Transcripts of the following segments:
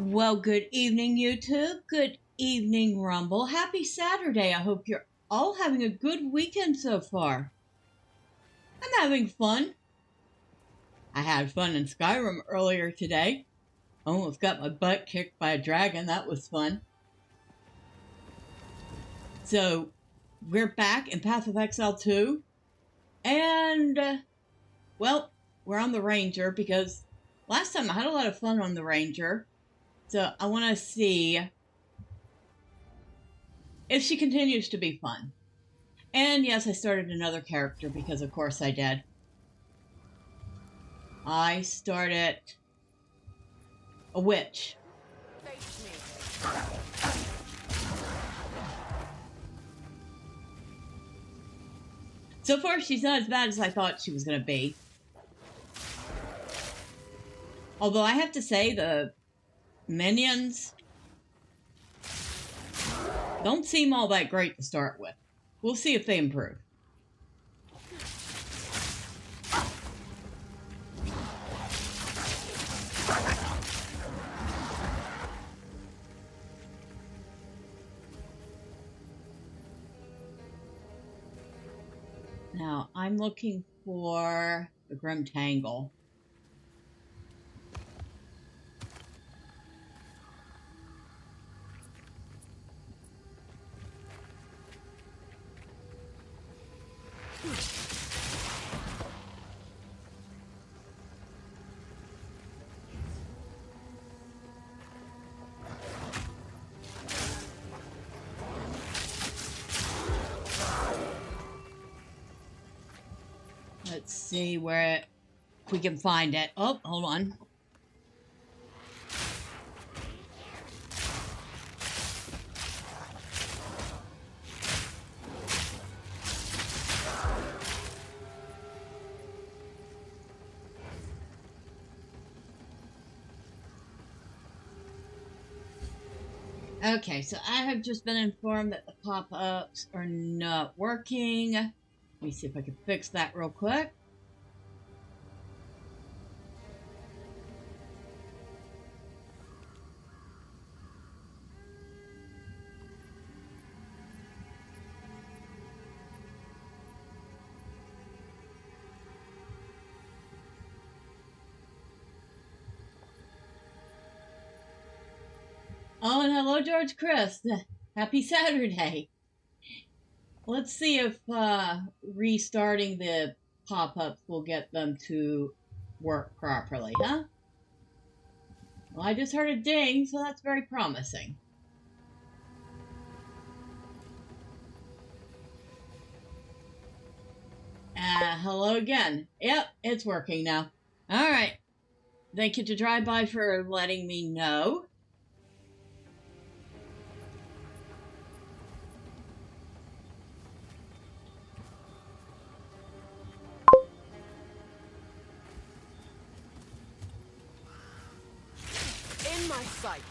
Well, good evening, YouTube. Good evening, Rumble. Happy Saturday. I hope you're all having a good weekend so far. I'm having fun. I had fun in Skyrim earlier today. Almost got my butt kicked by a dragon. That was fun. So, we're back in Path of Exile 2. And, well, we're on the Ranger because last time I had a lot of fun on the Ranger. So, I want to see if she continues to be fun. And yes, I started another character because of course I did. I started a witch. So far, she's not as bad as I thought she was going to be. Although I have to say, the minions don't seem all that great to start with. We'll see if they improve. Now, I'm looking for the Grim Tangle. Let's see if we can find it. Oh, hold on. Okay, so I have just been informed that the pop-ups are not working. Let me see if I can fix that real quick. Oh, and hello, George Chris. Happy Saturday. Let's see if restarting the pop-ups will get them to work properly, huh? Well, I just heard a ding, so that's very promising. Hello again. Yep, it's working now. All right. Thank you to Drive-By for letting me know. In my sight.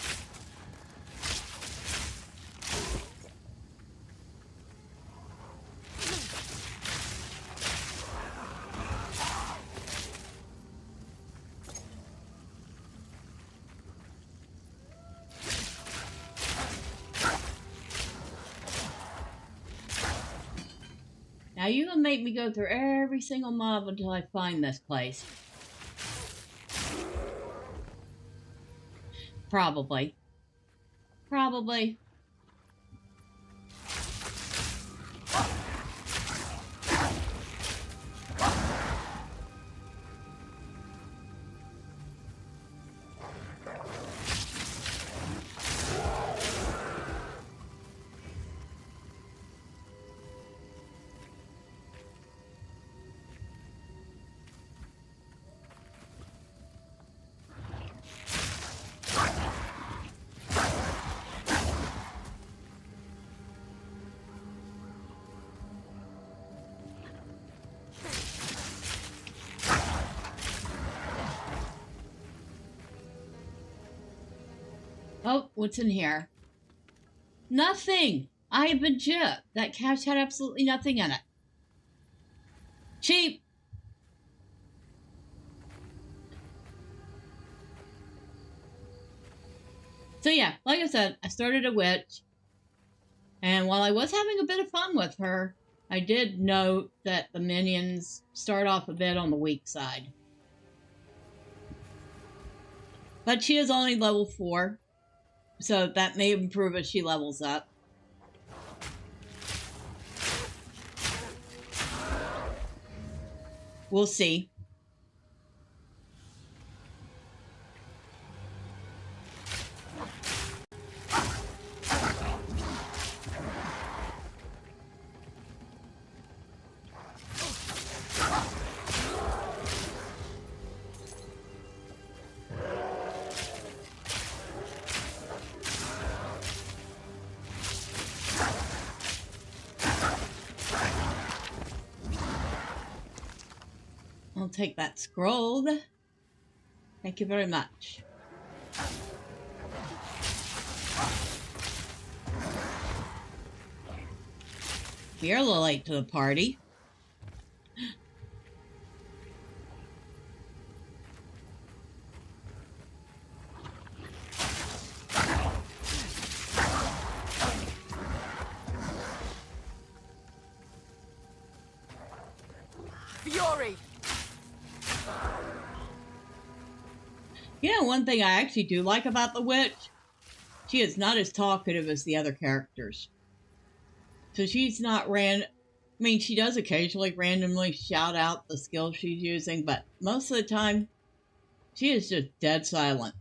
Now you gonna make me go through every single mob until I find this place. Probably. Probably. Oh, what's in here? Nothing! I have been gypped. That cache had absolutely nothing in it. Cheap! So yeah, like I said, I started a witch. And while I was having a bit of fun with her, I did note that the minions start off a bit on the weak side. But she is only level 4, so that may improve as she levels up. We'll see. I'll take that scroll. Thank you very much. You're a little late to the party. Fury! You know, one thing I actually do like about the witch, she is not as talkative as the other characters. So she's not I mean, she does occasionally randomly shout out the skill she's using, but most of the time, she is just dead silent.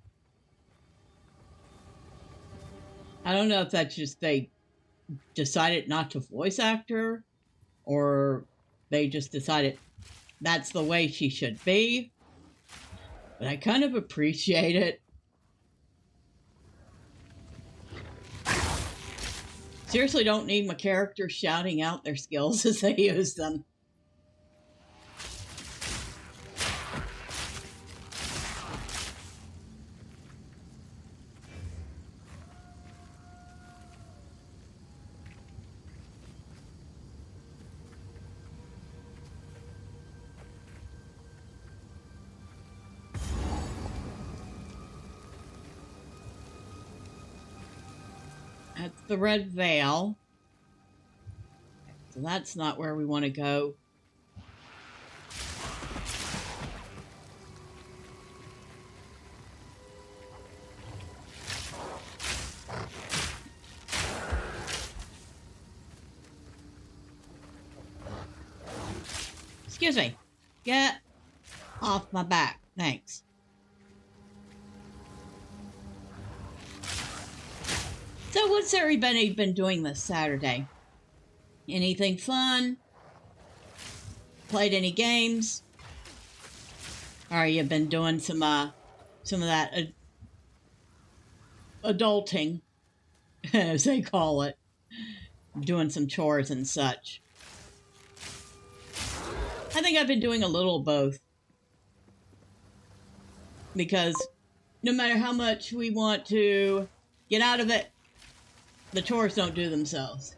I don't know if that's just they decided not to voice act her, or they just decided that's the way she should be. But I kind of appreciate it. Seriously, don't need my characters shouting out their skills as they use them. That's the Red Veil. So that's not where we want to go. Excuse me. Get off my back. Thanks. So what's everybody been doing this Saturday? Anything fun? Played any games? Or you been doing some of that adulting, as they call it, doing some chores and such? I think I've been doing a little of both, because no matter how much we want to get out of it, the chores don't do themselves.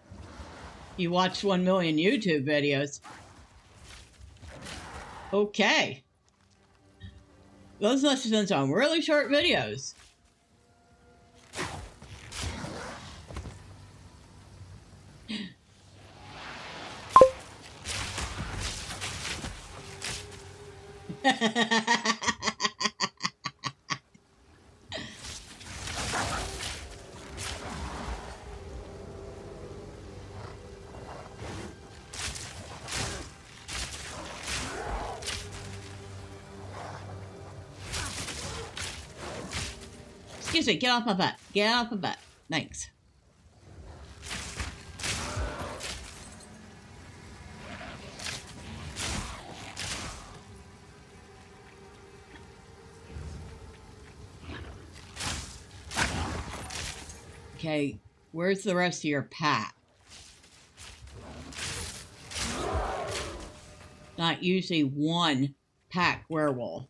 You watched 1 million YouTube videos. Okay. Those must have been some really short videos. Excuse me, get off my butt. Get off my butt. Thanks. Okay, where's the rest of your pack? Not usually one pack werewolf.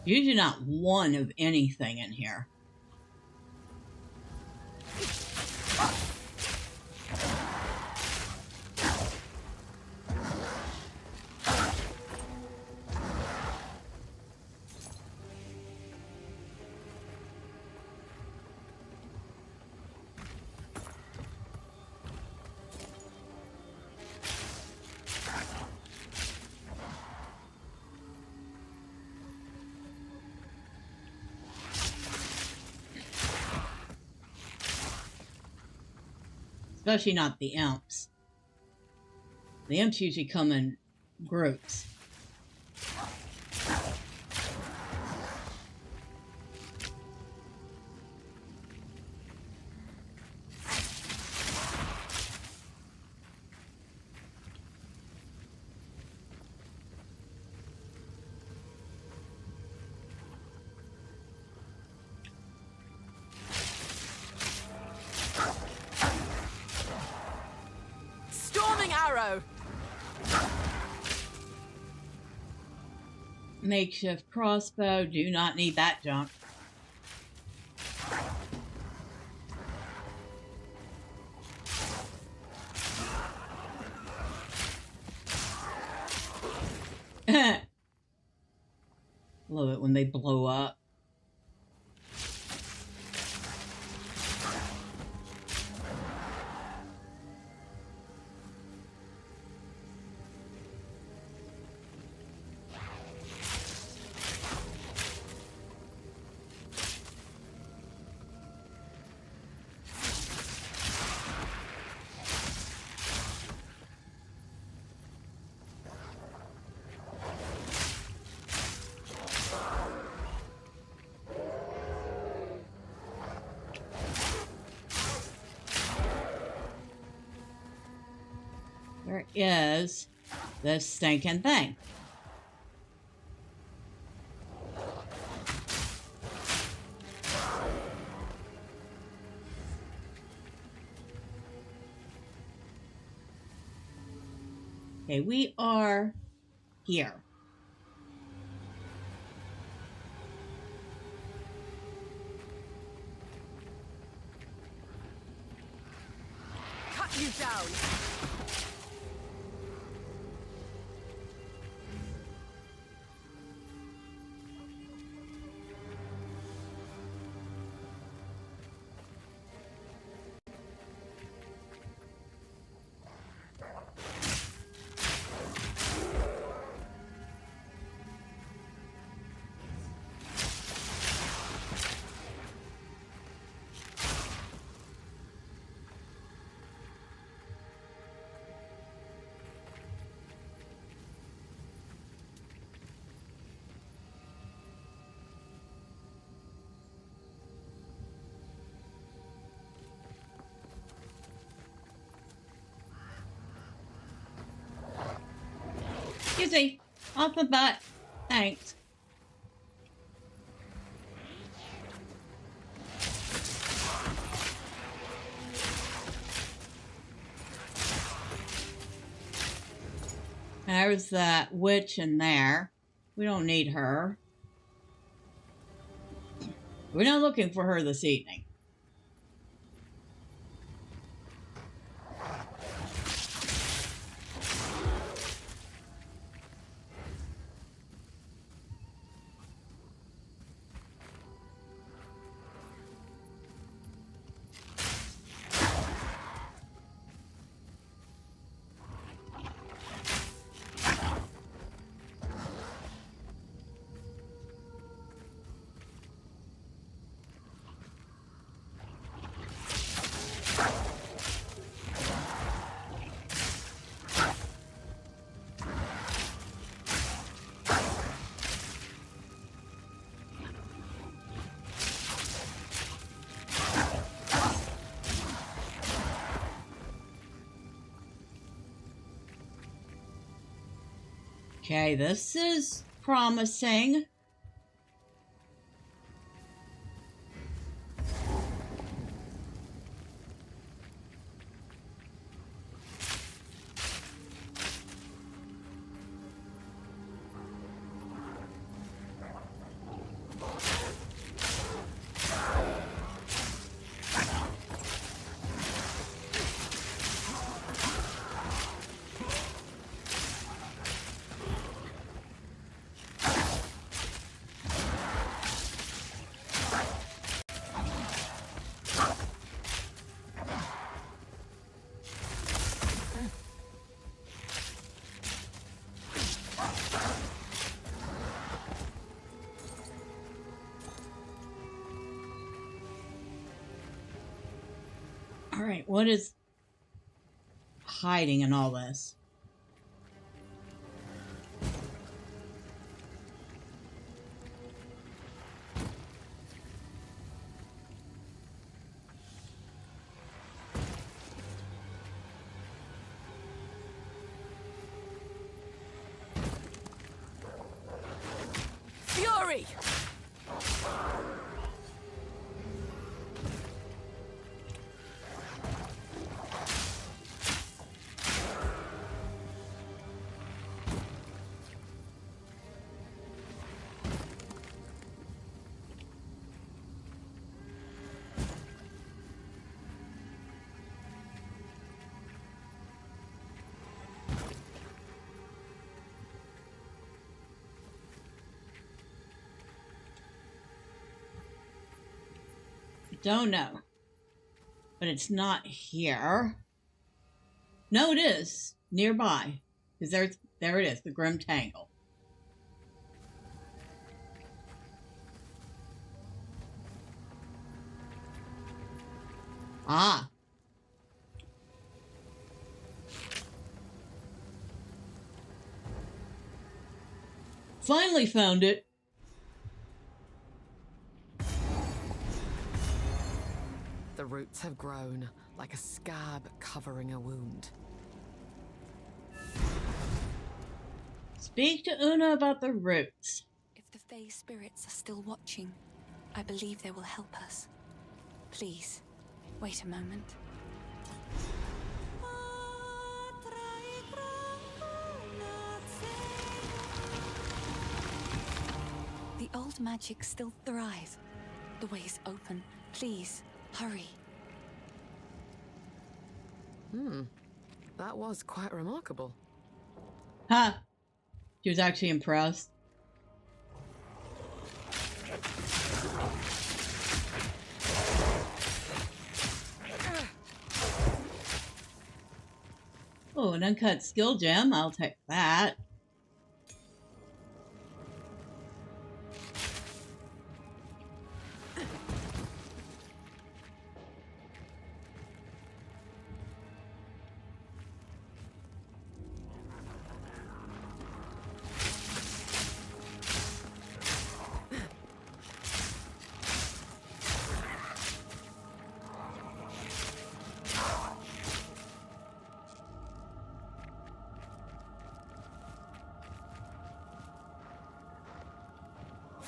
Usually not one of anything in here. especially not the imps. The imps usually come in groups. Arrow. Makeshift crossbow. Do not need that junk. Love it when they blow up. Where is this stinking thing? Okay, we are here. Cut you down. Excuse me, off my butt. Thanks. There's that witch in there. We don't need her. We're not looking for her this evening. Okay, this is promising. All right, what is hiding in all this? Fury! Don't know. But it's not here. No, it is. Nearby. Because there it is, the Grim Tangle. Ah. Finally found it. The roots have grown like a scab covering a wound. Speak to Una about the roots. If the Fae spirits are still watching, I believe they will help us. Please, wait a moment. The old magic still thrive. The way is open. Please, hurry. That was quite remarkable. Huh. She was actually impressed. Oh, an uncut skill gem. I'll take that.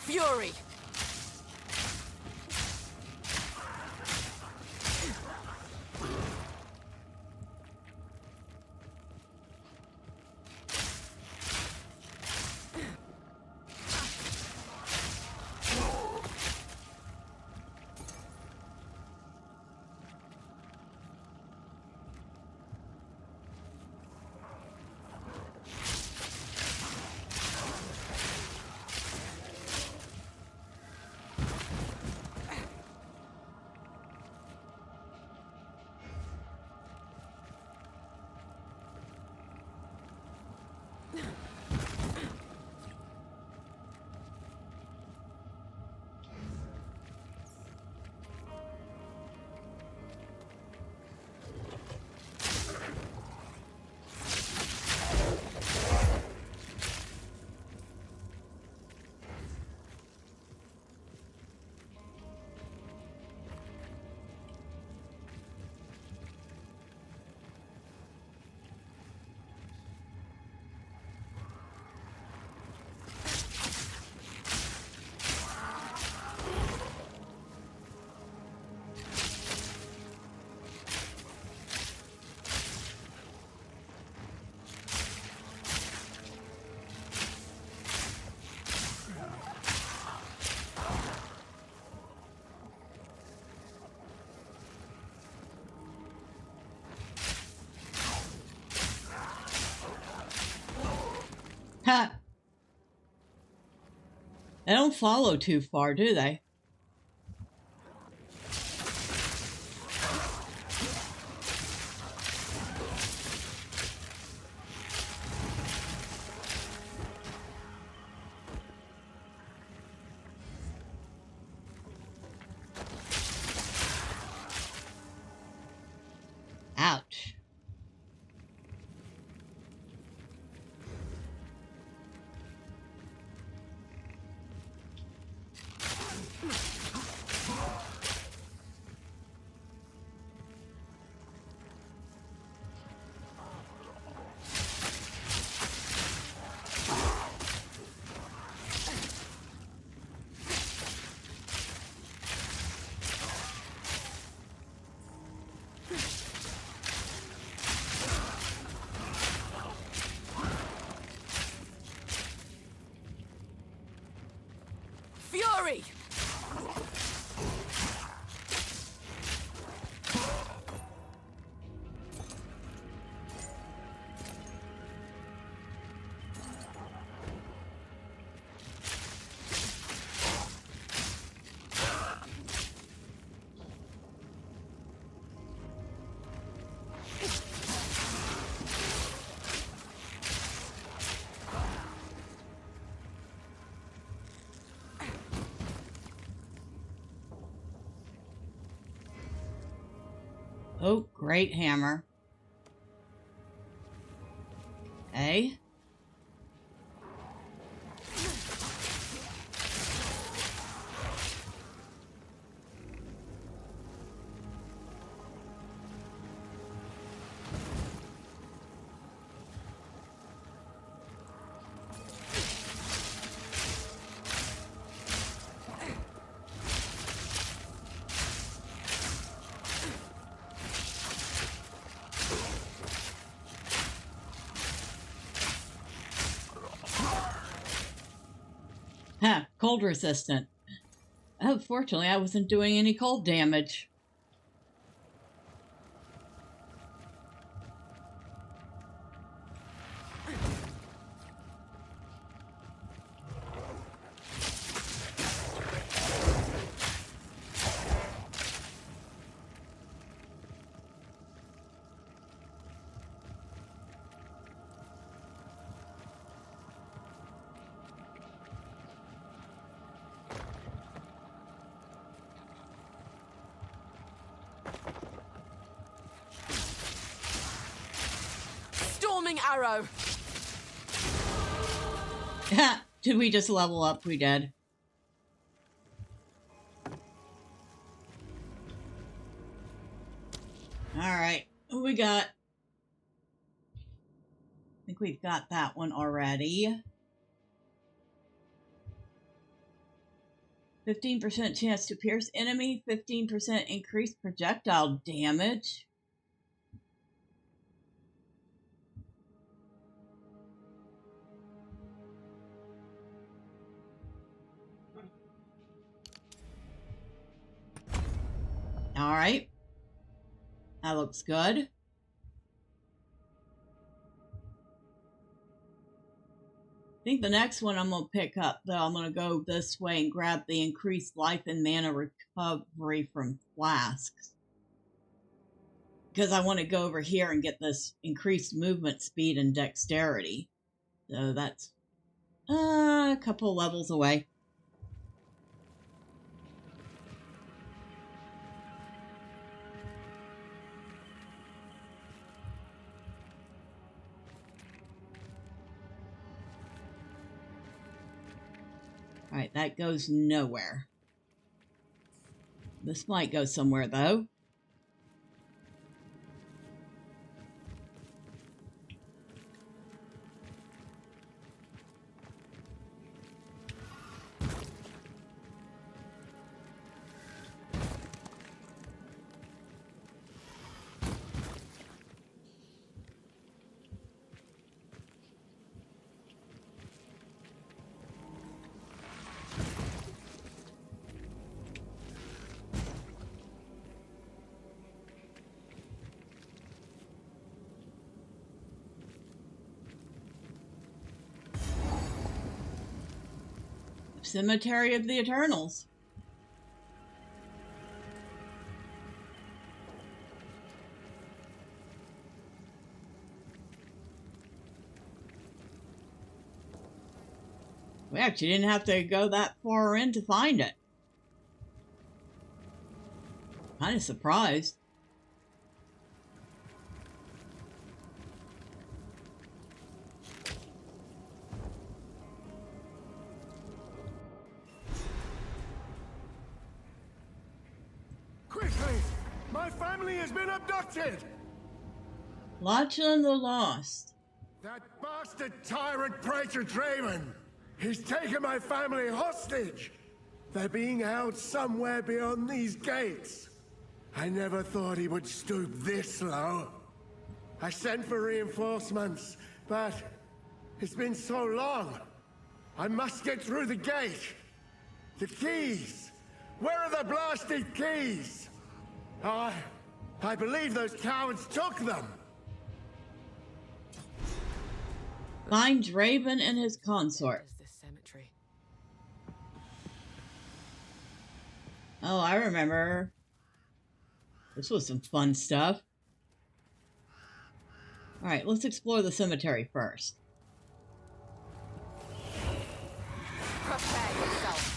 Fury! Ha! They don't follow too far, do they? Ouch. Hurry! Oh, great hammer. Okay. Huh, cold resistant. Oh, fortunately, I wasn't doing any cold damage. Storming arrow! Did we just level up? We did. Alright, what we got? I think we've got that one already. 15% chance to pierce enemy, 15% increased projectile damage. Alright. That looks good. I think the next one I'm going to pick up, though, I'm going to go this way and grab the increased life and mana recovery from flasks. Because I want to go over here and get this increased movement speed and dexterity. So that's a couple levels away. Alright, that goes nowhere. This might go somewhere, though. Cemetery of the Eternals. We actually didn't have to go that far in to find it. Kind of surprised. Quickly! My family has been abducted! Lachlan the Lost. That bastard tyrant Praetor Draven! He's taken my family hostage! They're being held somewhere beyond these gates. I never thought he would stoop this low. I sent for reinforcements, but it's been so long. I must get through the gate. The keys! Where are the blasted keys? I believe those cowards took them! Find Draven and his consort. Is this cemetery? Oh, I remember. This was some fun stuff. Alright, let's explore the cemetery first. Prepare yourself.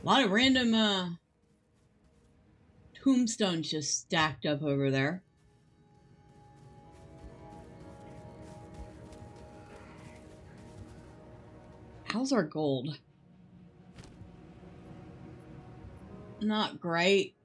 A lot of random tombstones just stacked up over there. How's our gold? Not great.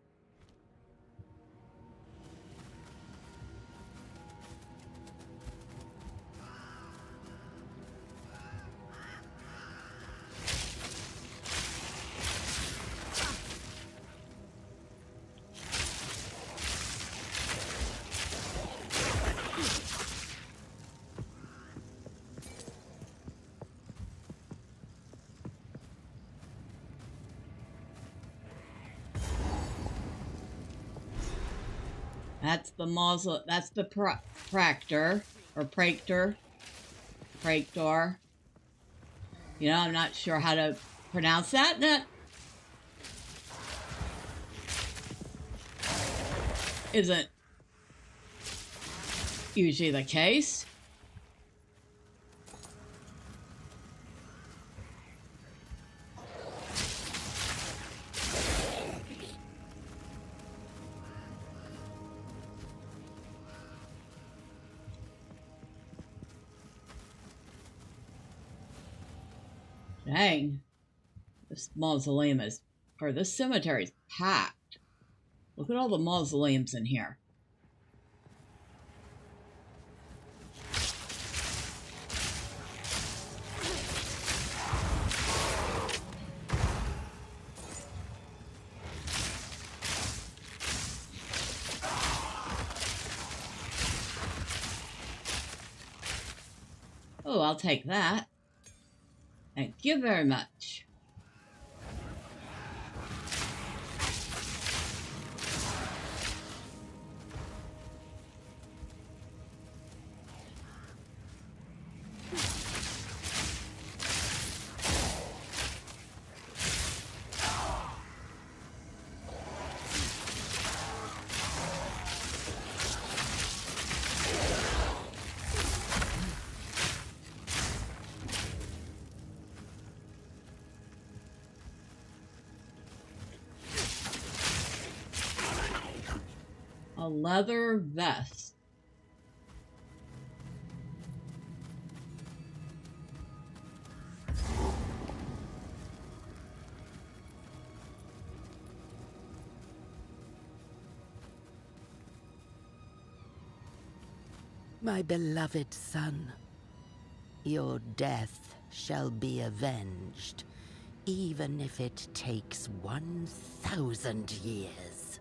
That's the mausoleum. That's the Practor or Praetor. Praetor. You know, I'm not sure how to pronounce that. That isn't usually the case. Dang. This mausoleum is, or this cemetery is packed. Look at all the mausoleums in here. Oh, I'll take that. Thank you very much. A leather vest. My beloved son, your death shall be avenged, even if it takes 1,000 years.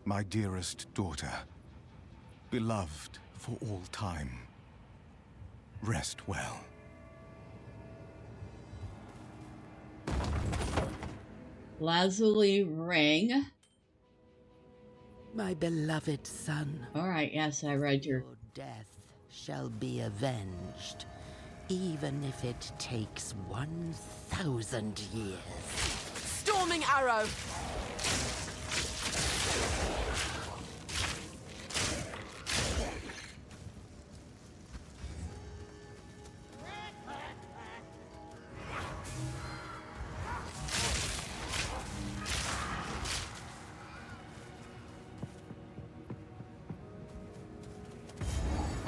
My dearest daughter, beloved for all time, rest well. Lazuli ring. My beloved son. Alright, yes, I read your... Your death shall be avenged, even if it takes 1,000 years. Storming arrow!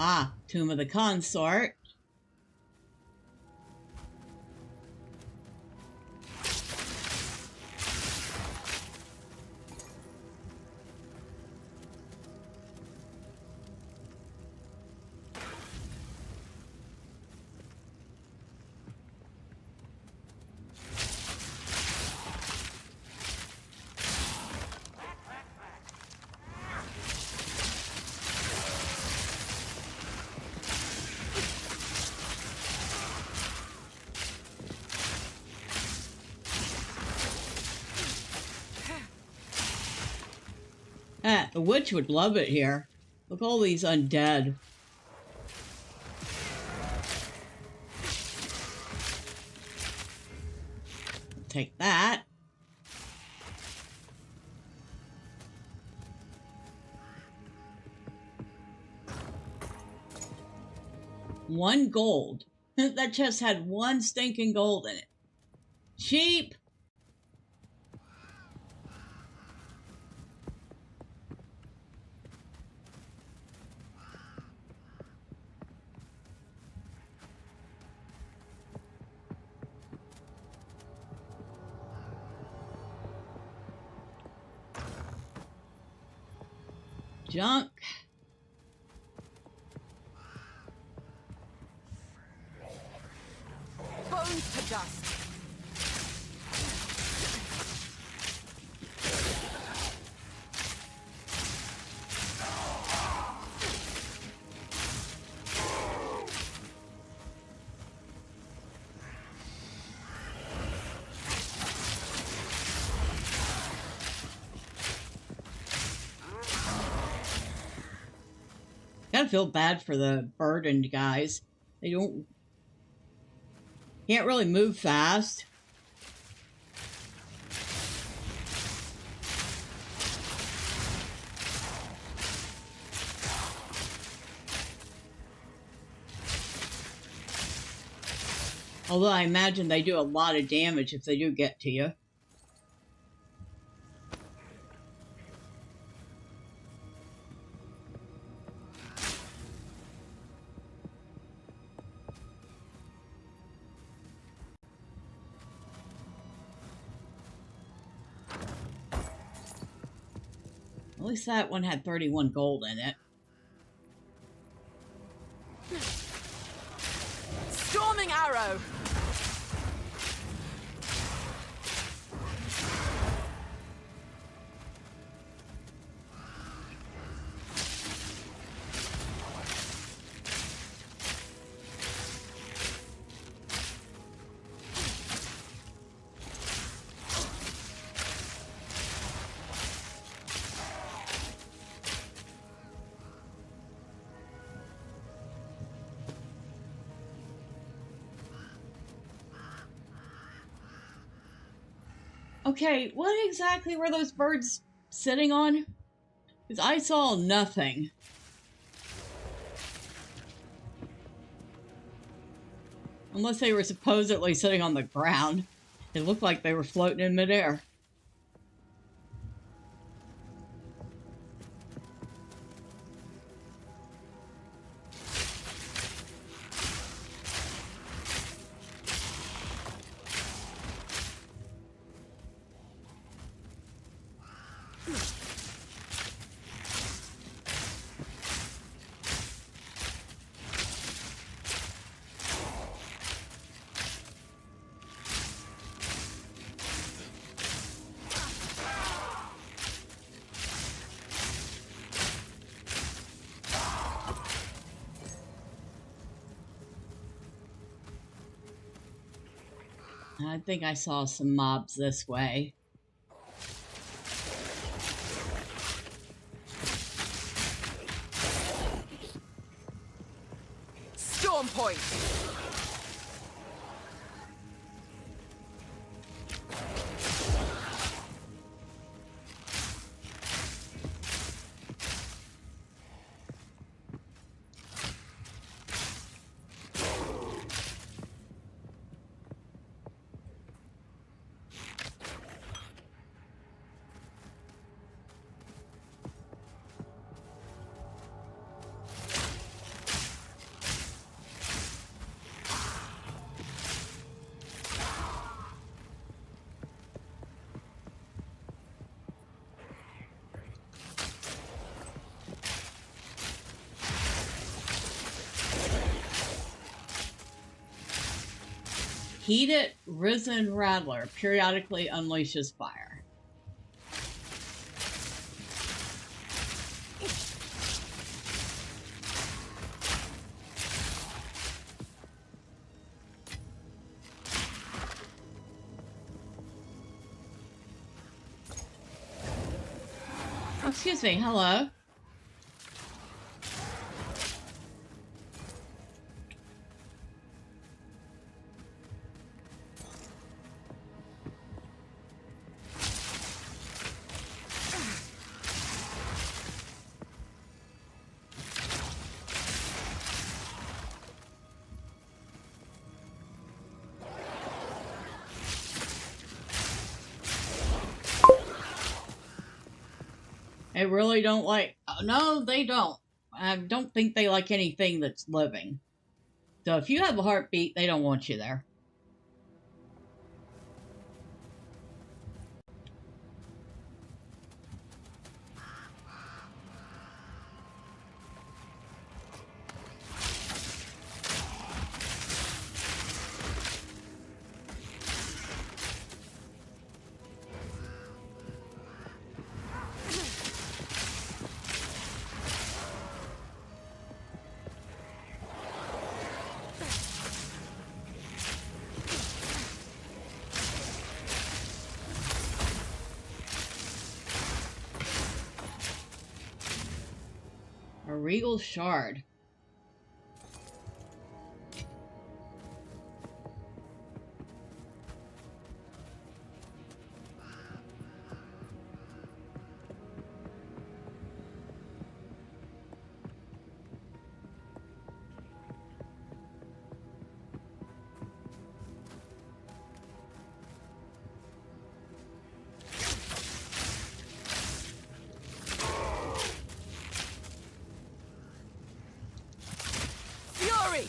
Ah, Tomb of the Consort. The witch would love it here. Look, all these undead. Take that. One gold. That chest had one stinking gold in it. Cheap. Junk. Bones to dust! Gotta feel bad for the burdened guys. They can't really move fast. Although I imagine they do a lot of damage if they do get to you. At least that one had 31 gold in it. Storming arrow! Okay, what exactly were those birds sitting on? Because I saw nothing. Unless they were supposedly sitting on the ground. It looked like they were floating in midair. I think I saw some mobs this way. Storm point! Heated Risen Rattler periodically unleashes fire. Oh, excuse me, hello. They really don't like... No, they don't. I don't think they like anything that's living. So if you have a heartbeat, they don't want you there. A regal shard. Fury!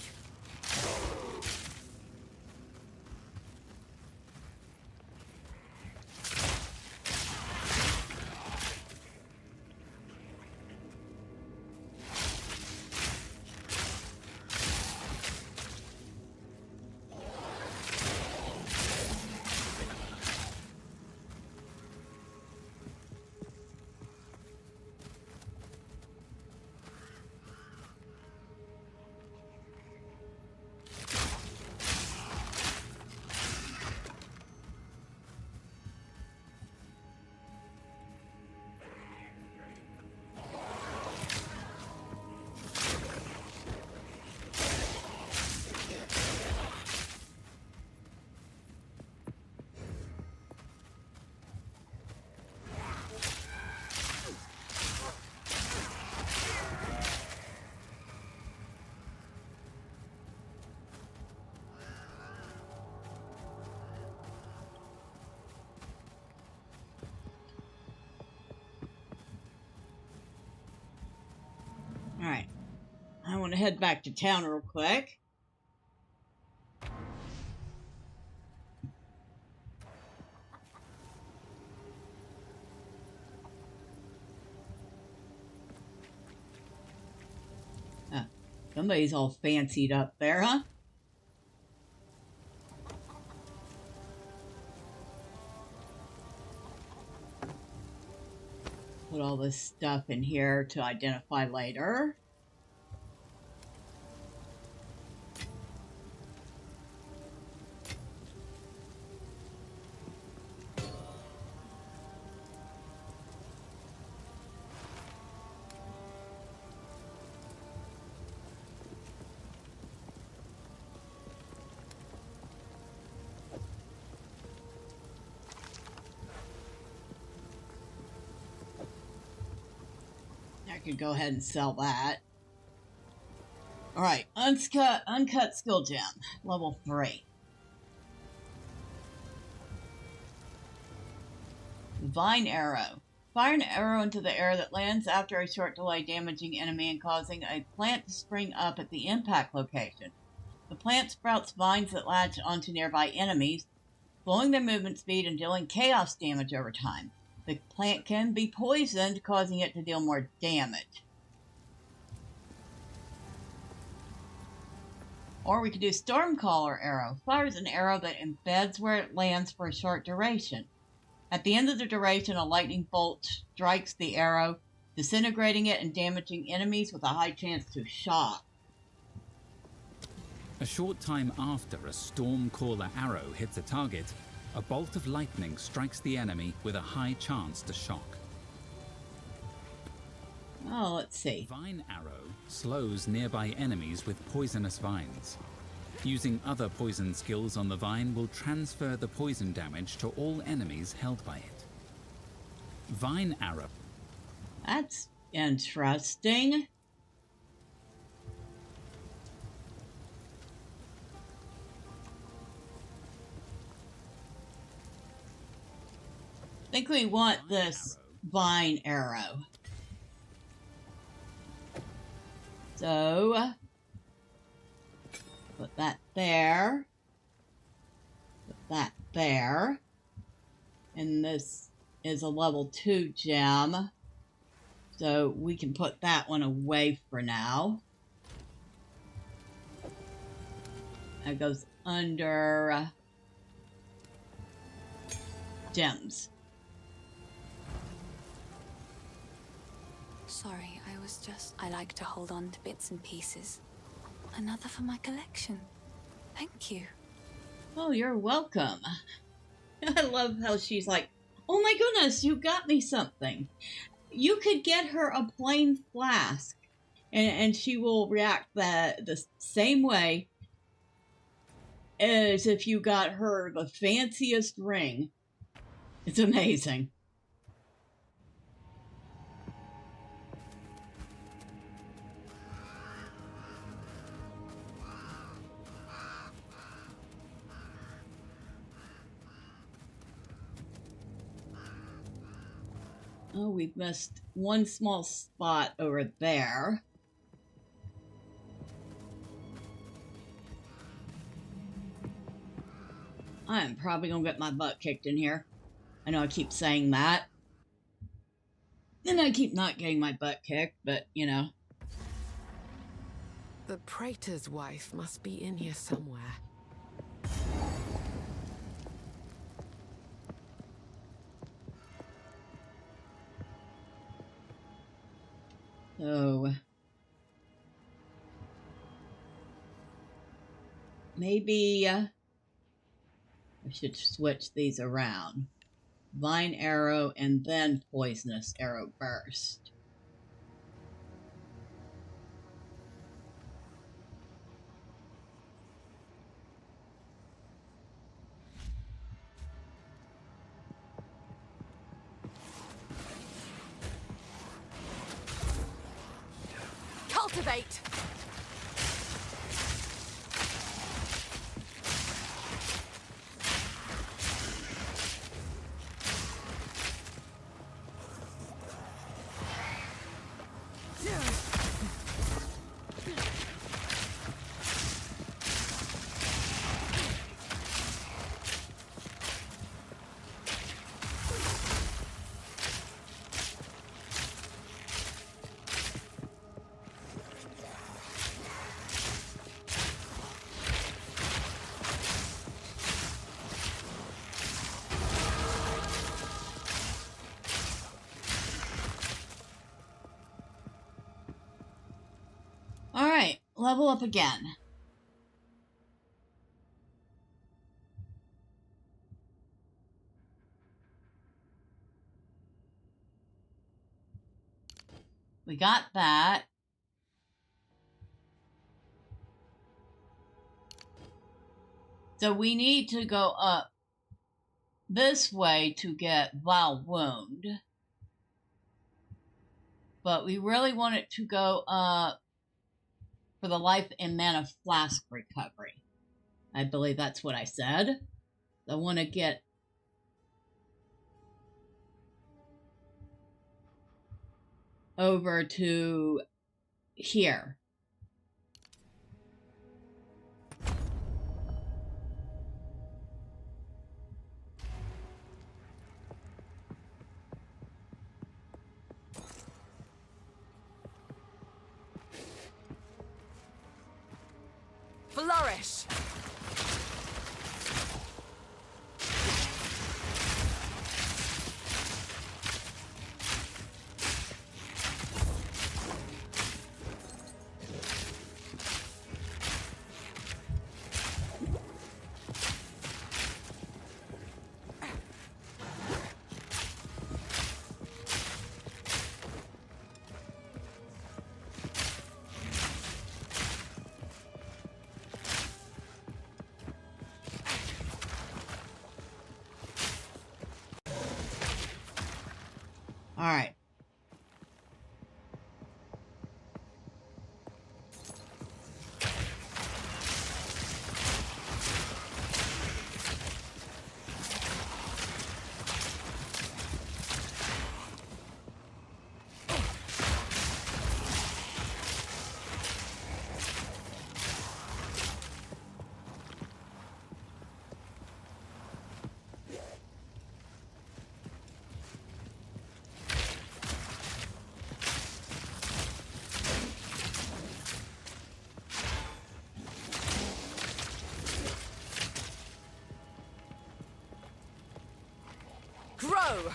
Alright. I want to head back to town real quick. Somebody's all fancied up there, huh? Put all this stuff in here to identify later. could go ahead and sell that. Alright, uncut skill gem, level 3. Vine arrow. Fire an arrow into the air that lands after a short delay, damaging enemy and causing a plant to spring up at the impact location. The plant sprouts vines that latch onto nearby enemies, slowing their movement speed and dealing chaos damage over time. The plant can be poisoned, causing it to deal more damage. Or we could do Stormcaller arrow. Fires an arrow that embeds where it lands for a short duration. At the end of the duration, a lightning bolt strikes the arrow, disintegrating it and damaging enemies with a high chance to shock. A short time after a Stormcaller arrow hits a target, a bolt of lightning strikes the enemy with a high chance to shock. Oh, let's see. Vine arrow slows nearby enemies with poisonous vines. Using other poison skills on the vine will transfer the poison damage to all enemies held by it. Vine arrow. That's interesting. I think we want this vine arrow. So, put that there. Put that there. And this is a level 2 gem. So we can put that one away for now. That goes under gems. Sorry, I like to hold on to bits and pieces. Another for my collection. Thank you. Oh, you're welcome. I love how she's like, oh my goodness, you got me something. You could get her a plain flask, and she will react the same way as if you got her the fanciest ring. It's amazing. Oh, we've missed one small spot over there. I'm probably gonna get my butt kicked in here. I know I keep saying that. And I keep not getting my butt kicked, but, you know. The Praetor's wife must be in here somewhere. So, maybe I should switch these around. Vine arrow and then poisonous arrow burst. Cultivate! Alright, level up again. We got that. So we need to go up this way to get Vile Wound. But we really want it to go for the life and mana flask recovery. I believe that's what I said. I want to get over to here. Flourish! All right. Grow!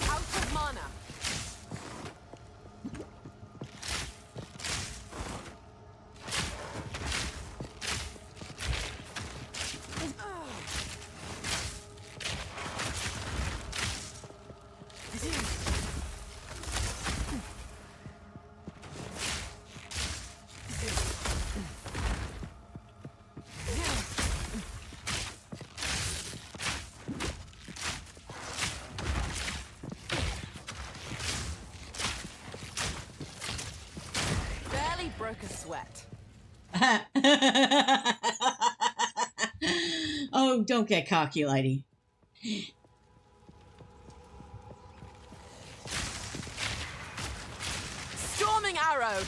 Out of mana! Barely broke a sweat. Oh, don't get cocky, lady. Storming arrow!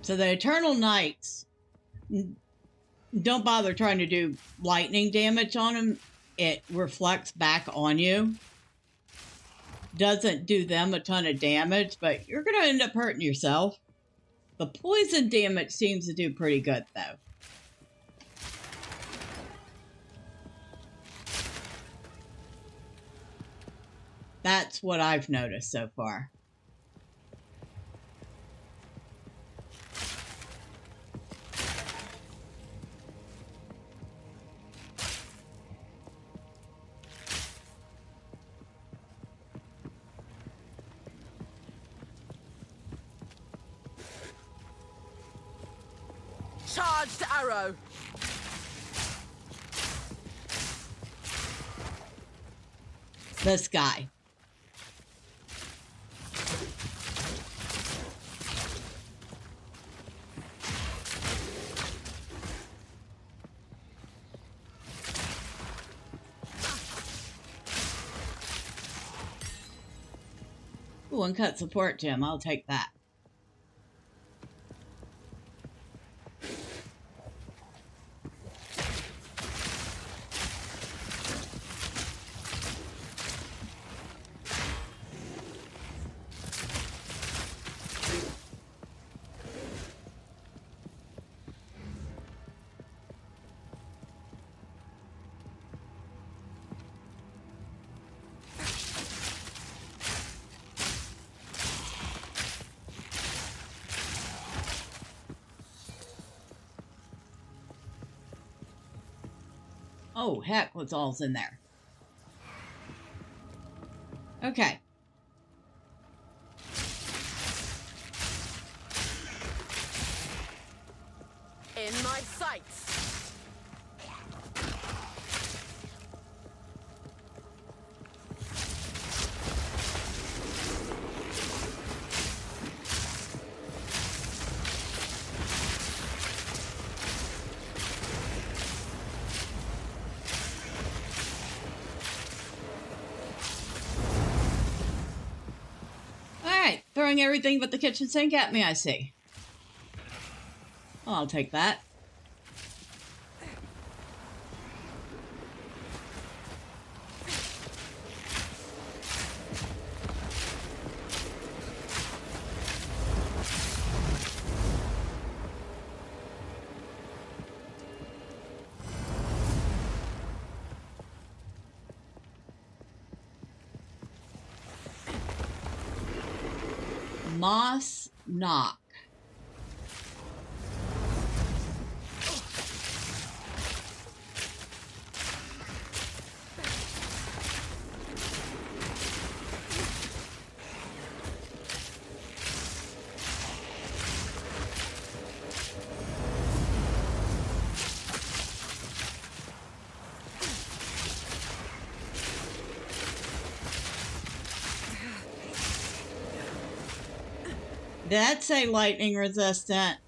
So the Eternal Knights, don't bother trying to do lightning damage on them. It reflects back on you. Doesn't do them a ton of damage, but you're going to end up hurting yourself. The poison damage seems to do pretty good, though. That's what I've noticed so far. Charged arrow. This guy. Ooh, uncut support gem. I'll take that. Oh, heck, what's all's in there? Okay. In my sights. Alright, throwing everything but the kitchen sink at me, I see. Well, I'll take that. Moss knock. That's a lightning resistant.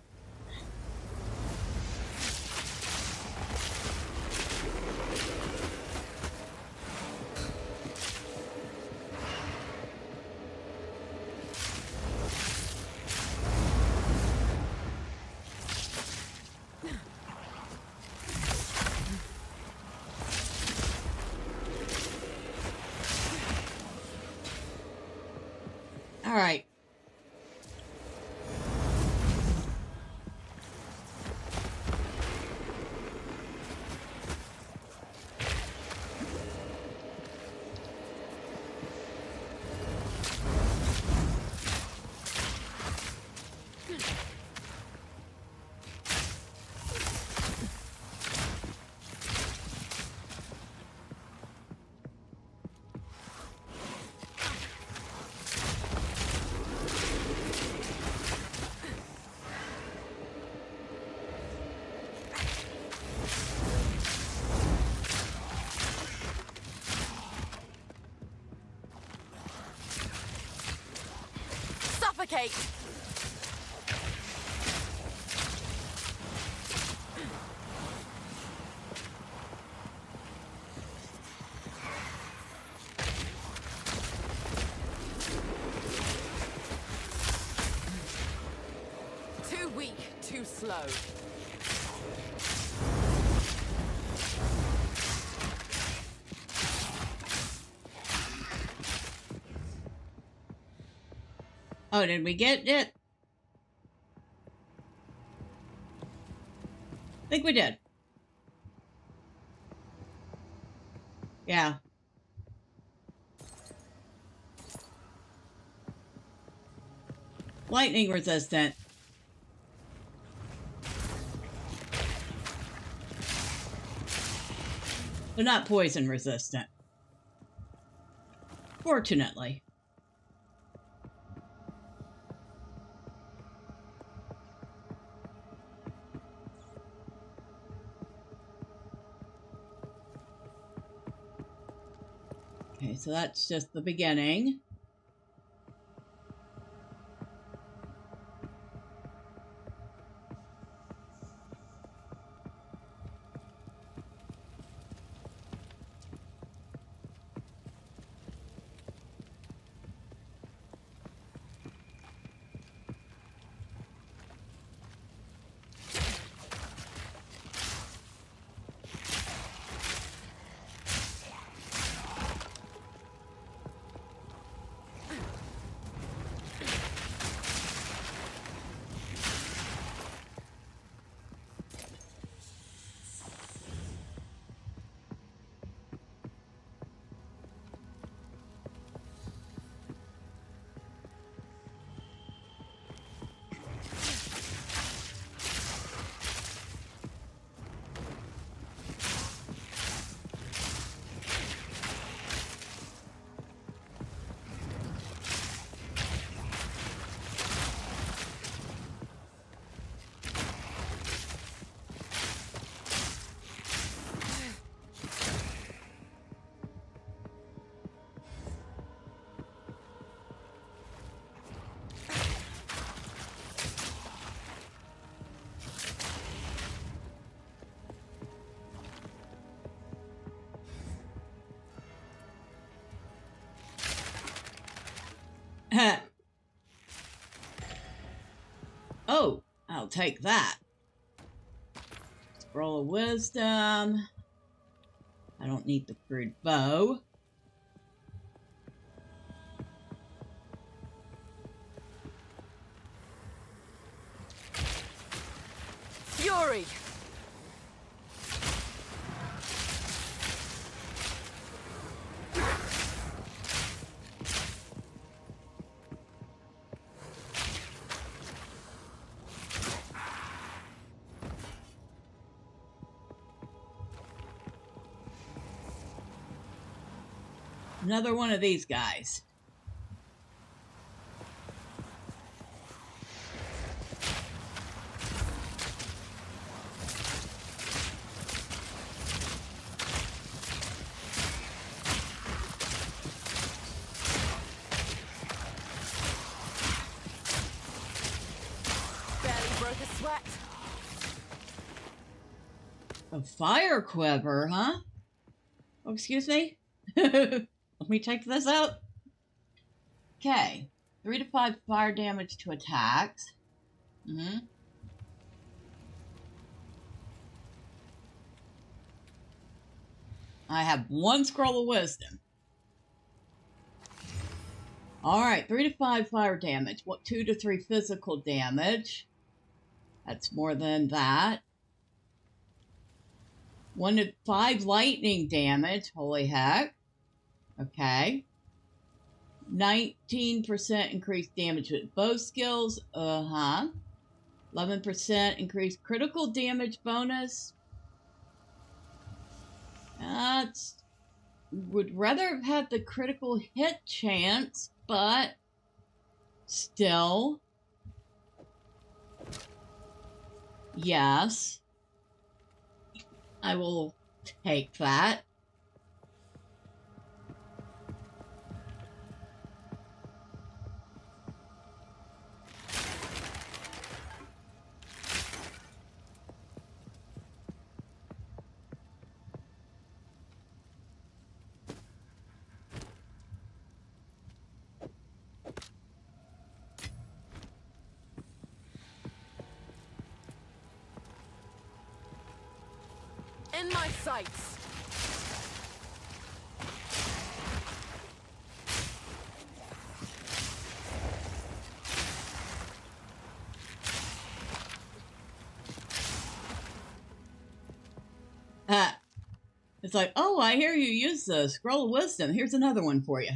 All right. Suffocate. Too weak, too slow. Oh, did we get it? I think we did. Yeah. Lightning resistant. But not poison resistant. Fortunately. Okay, so that's just the beginning. Oh, I'll take that. Scroll of Wisdom. I don't need the crude bow. Fury! Another one of these guys. Barely broke a sweat. A fire quiver, huh? Oh, excuse me? Let me check this out. Okay. 3 to 5 fire damage to attacks. I have 1 scroll of wisdom. Alright, 3 to 5 fire damage. What, 2 to 3 physical damage? That's more than that. 1 to 5 lightning damage. Holy heck. Okay. 19% increased damage with bow skills. 11% increased critical damage bonus. Would rather have had the critical hit chance, but still. Yes. I will take that. In my sights. It's like, oh, I hear you use the Scroll of Wisdom. Here's another one for you.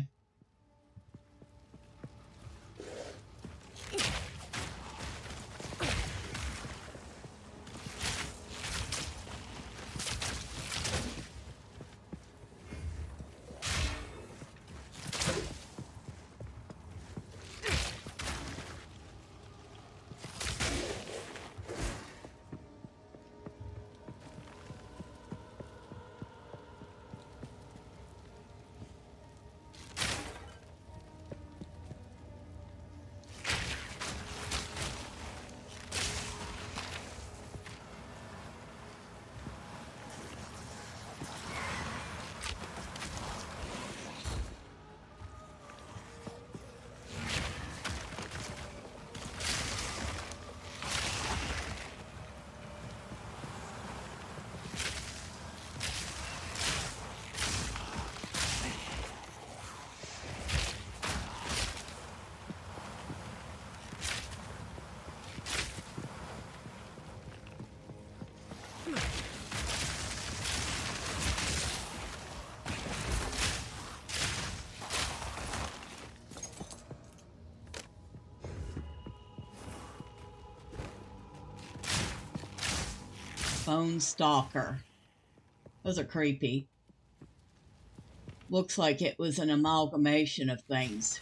Bone Stalker. Those are creepy. Looks like it was an amalgamation of things.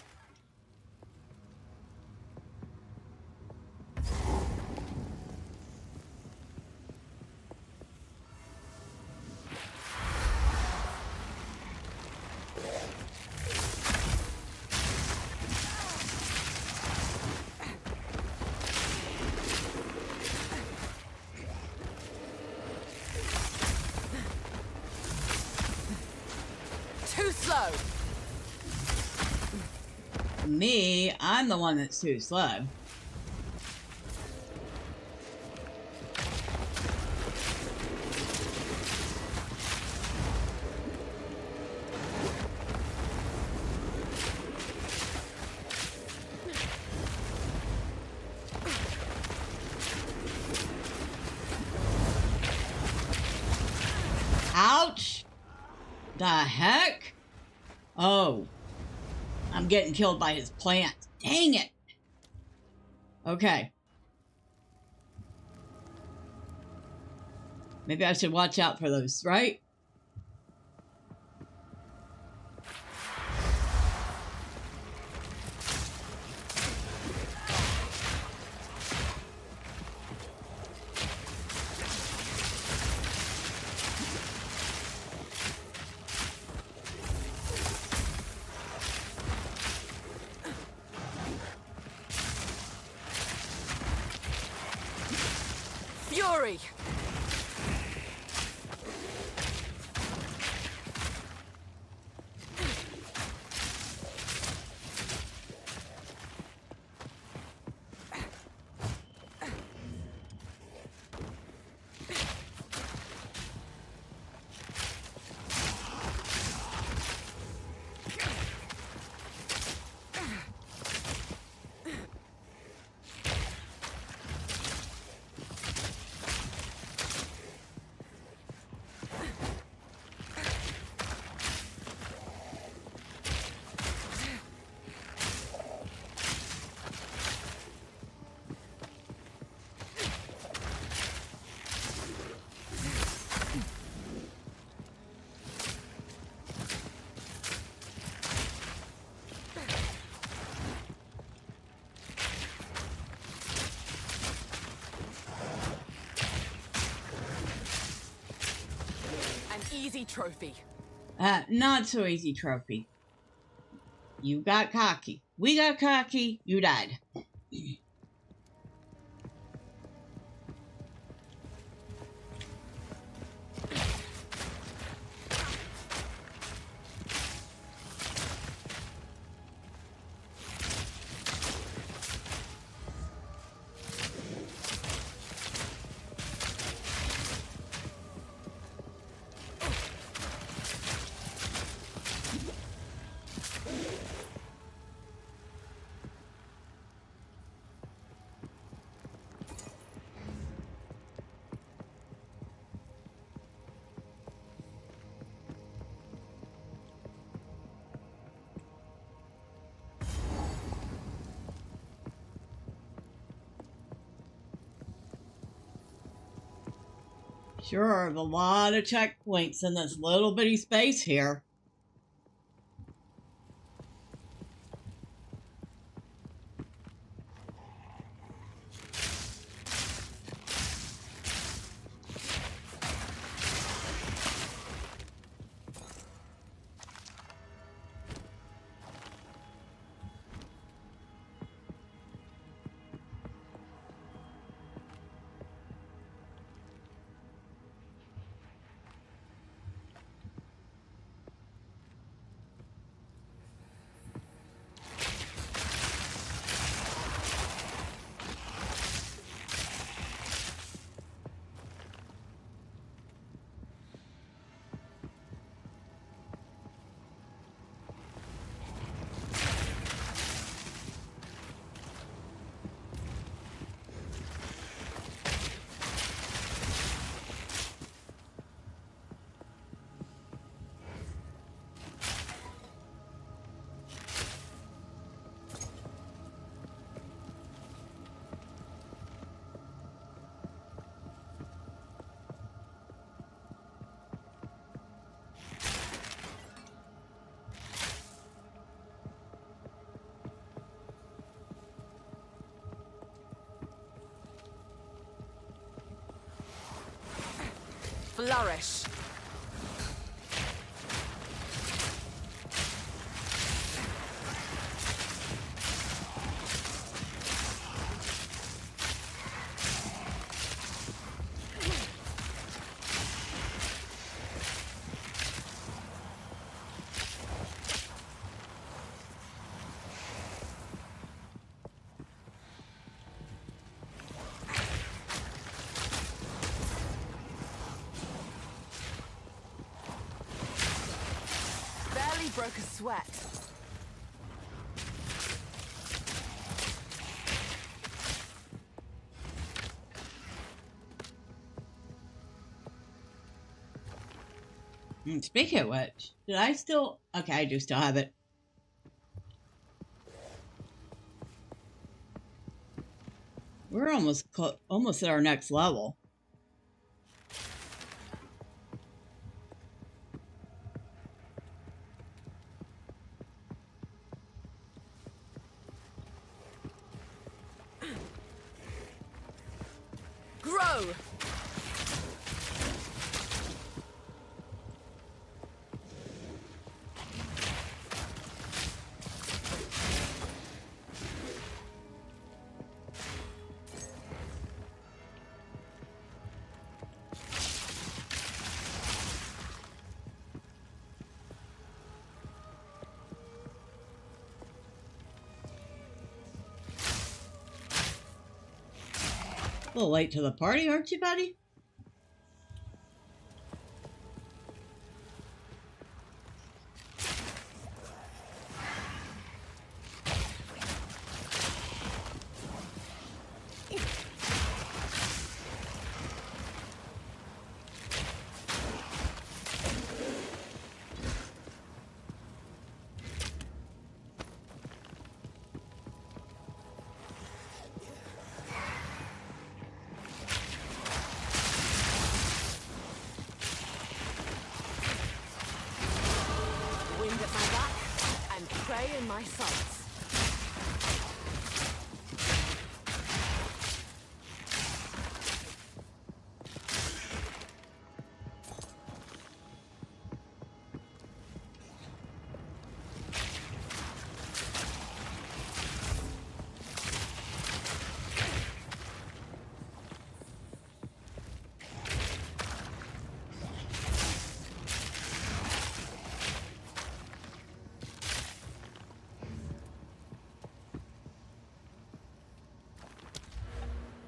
Too slow! Me, I'm the one that's too slow. Ouch! The heck? Oh. I'm getting killed by his plant. Dang it! Okay. Maybe I should watch out for those, right? Fury! Easy trophy. Not so easy trophy. You got cocky. We got cocky. You died. Sure, there's a lot of checkpoints in this little bitty space here. flourish. Barely broke a sweat. Speaking of which, did I still... Okay, I do still have it. We're almost at our next level. Grow! A little late to the party, aren't you, buddy? Wind at my back and prey in my sights.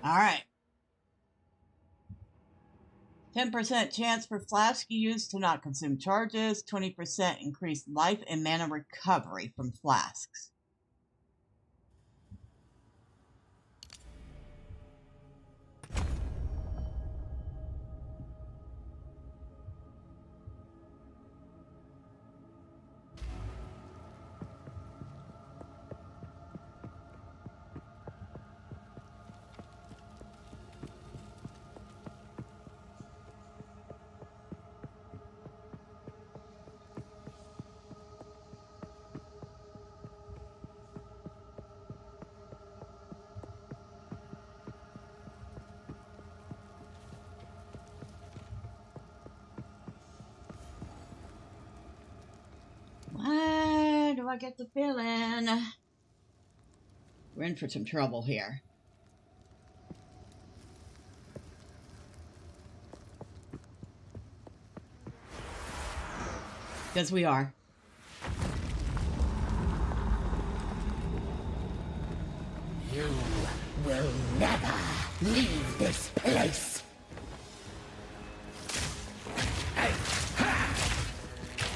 All right. 10% chance for flask use to not consume charges. 20% increased life and mana recovery from flasks. Why do I get the feeling we're in for some trouble here? Because we are. You will never leave this place.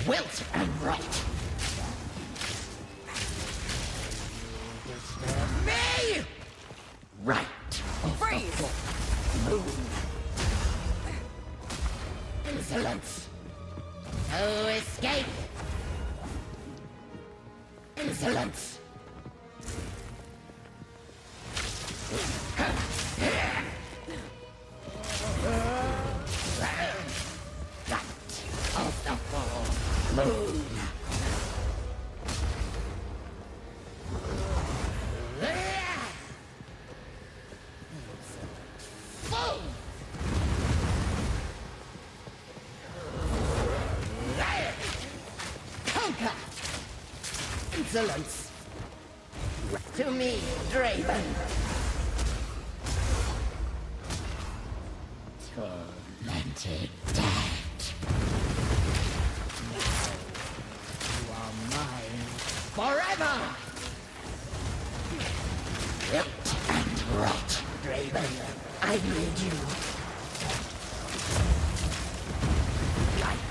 Wilt and rot. Me! Right. Freeze! Moon. Insolence. No escape. Insolence. Right of the full moon. Insolence! To me, Draven! Tormented dead! You are mine forever! Ripped and rot, Draven! I need you! Light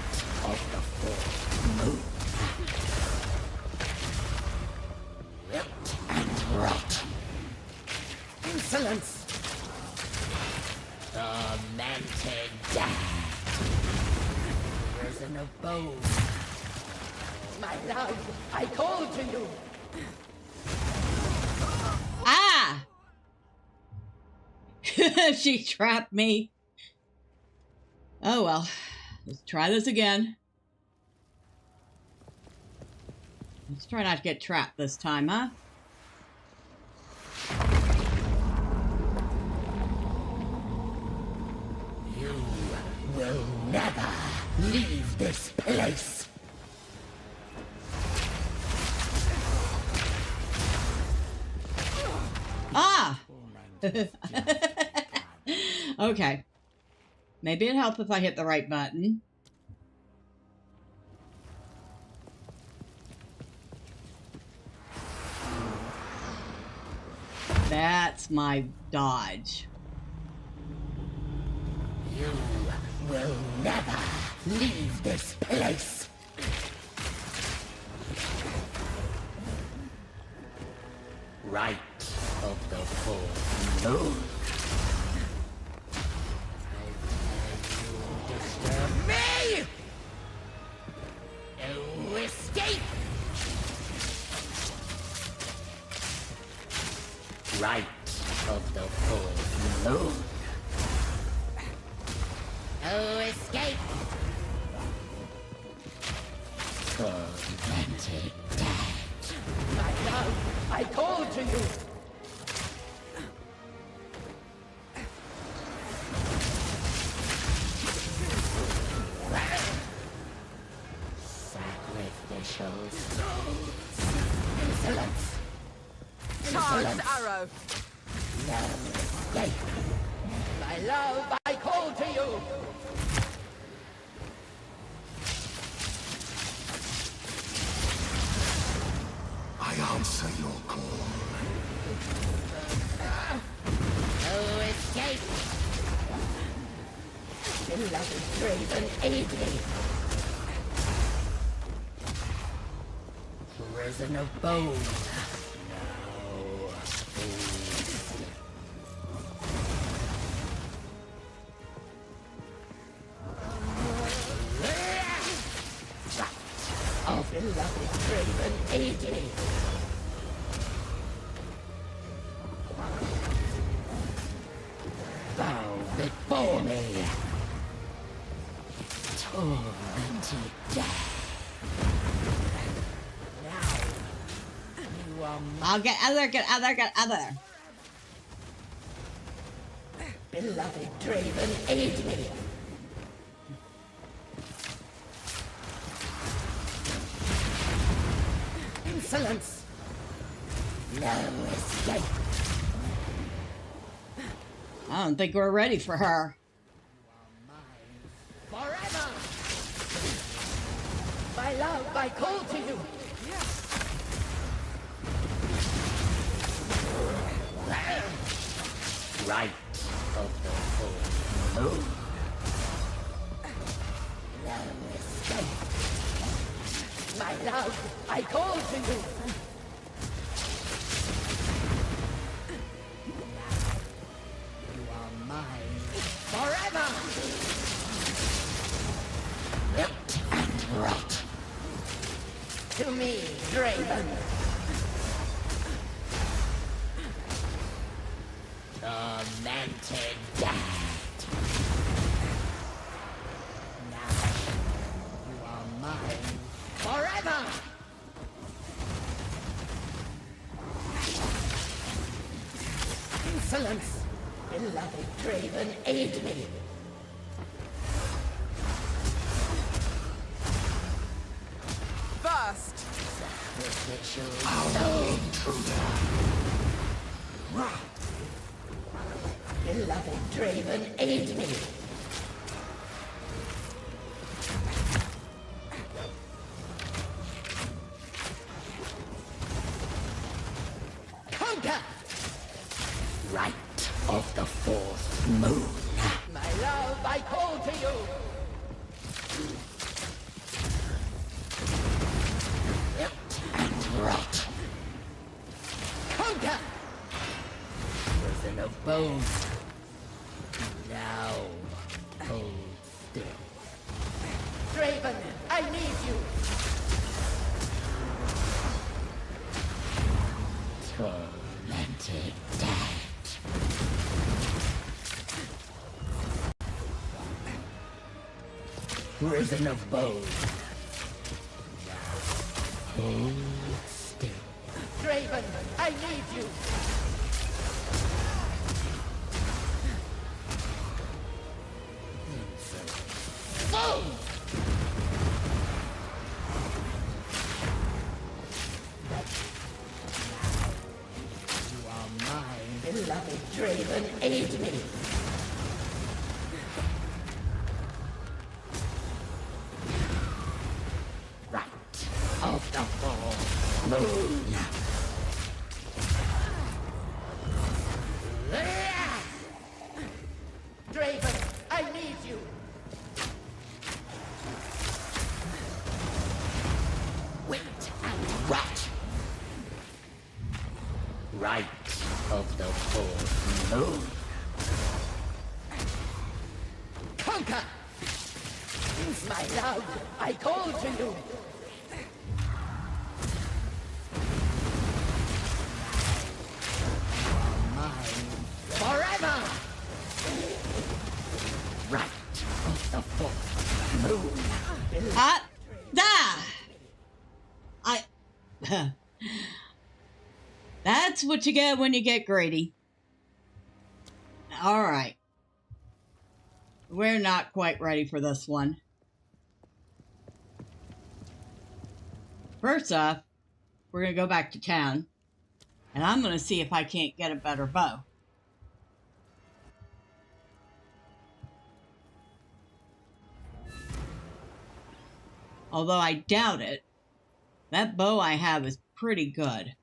of the full moon! Ripped and rot! Insolence! Tormented dead! Prison of bone! My love, I call to you! Ah! She trapped me. Oh well. Let's try this again. Let's try not to get trapped this time, huh? You will never leave this place! Ah! Okay. Maybe it'd help if I hit the right button. That's my dodge. You will never leave this place! Right of the full moon! I disturb me! No escape! Right of the full moon! No escape! Tormented dead! My love, I call to you! Sacrificial souls! Insolence! Charged arrow. No escape! My love, I call to you! I answer your call. No escape! Beloved Draven, aid me! Prison of bone. Now, please. Oh, beloved Draven, aid me! Bow before me! Tormented death! Now, you are I'll get other. beloved Draven, aid me! Insolence! No escape! I don't think we're ready for her. Forever! My love, I call to you! Right of the full moon. No escape. My love, I call to you. You are mine forever. Ripped and rot. To me, Draven. Tormented dead. Now, you are mine forever! Insolence! Beloved Draven, aid me! First. Our intruder. Beloved Draven, aid me! Counter! Right of the fourth moon. My love, I call to you! Wilt and rot. Counter! Prison of bones. Now, hold still. Draven, I need you! Tormented dead. Prison of bones. Now, hold still. Draven, I need you! Boom! You are mine, beloved Draven, aid me! Right of the full moon. Draven, I need you! Wait and rot! Right of the full moon. Conquer! My love, I call to you! Mine forever! Right of the full moon. That's what you get when you get greedy. Alright. We're not quite ready for this one. First off, we're going to go back to town. And I'm going to see if I can't get a better bow. Although I doubt it. That bow I have is pretty good.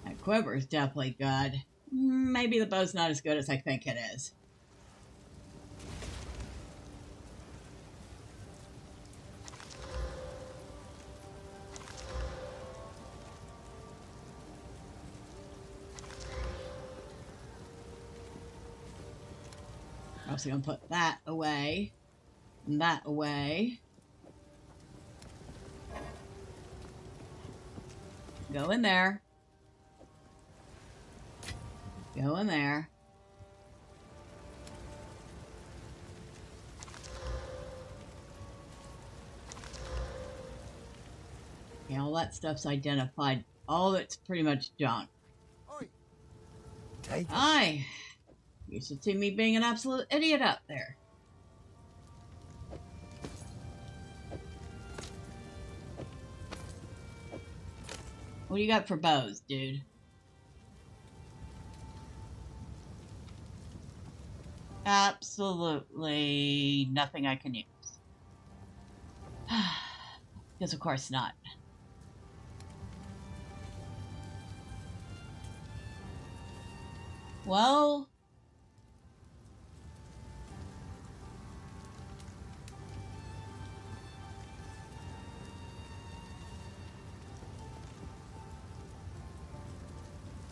That quiver is definitely good. Maybe the bow's not as good as I think it is. I'm also going to put that away, and that away. Go in there. Go in there. Yeah, all that stuff's identified. All of it's pretty much junk. Take it. Aye. You should see me being an absolute idiot up there. What do you got for bows, dude? Absolutely nothing I can use. Because of course not. Well...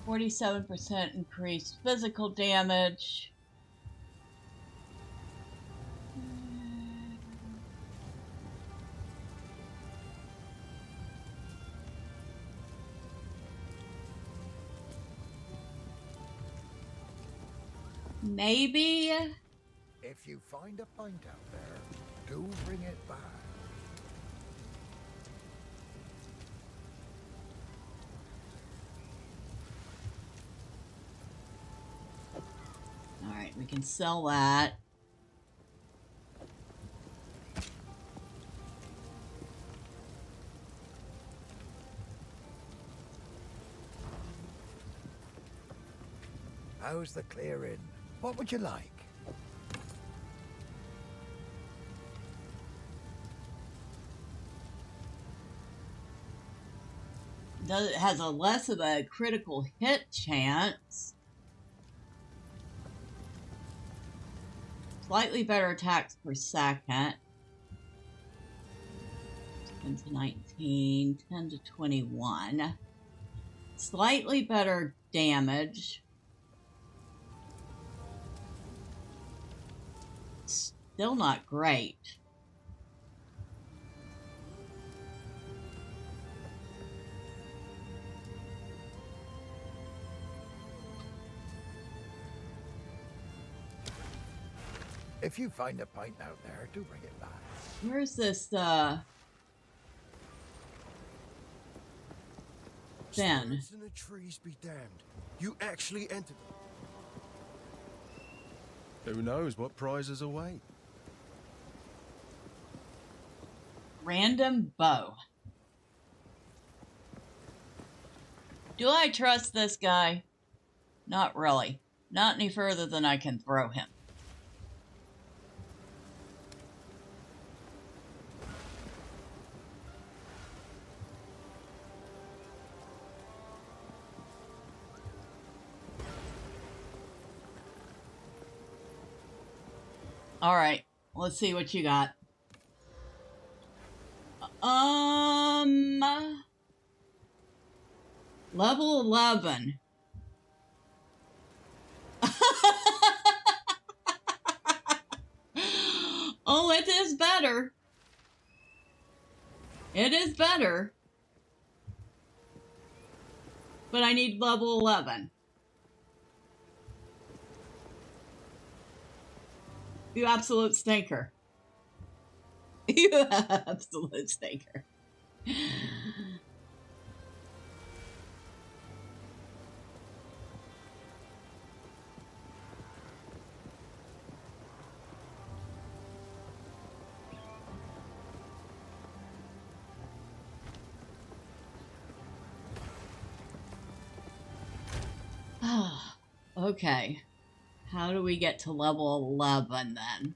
%47 increased physical damage. Maybe. If you find a pint out there, do bring it back. Alright, we can sell that. How's the clearing? What would you like? It has a less of a critical hit chance. Slightly better attacks per second. 10 to 19, 10 to 21. Slightly better damage. Still not great. If you find a pint out there, do bring it back. Where's this, Spirits Then? in the trees be damned. You actually entered them. Who knows what prizes await? Random bow. Do I trust this guy? Not really. Not any further than I can throw him. All right, let's see what you got. Level 11. Oh, it is better. It is better. But I need level 11. You absolute stinker. You absolute stinker. Okay. How do we get to level 11 then?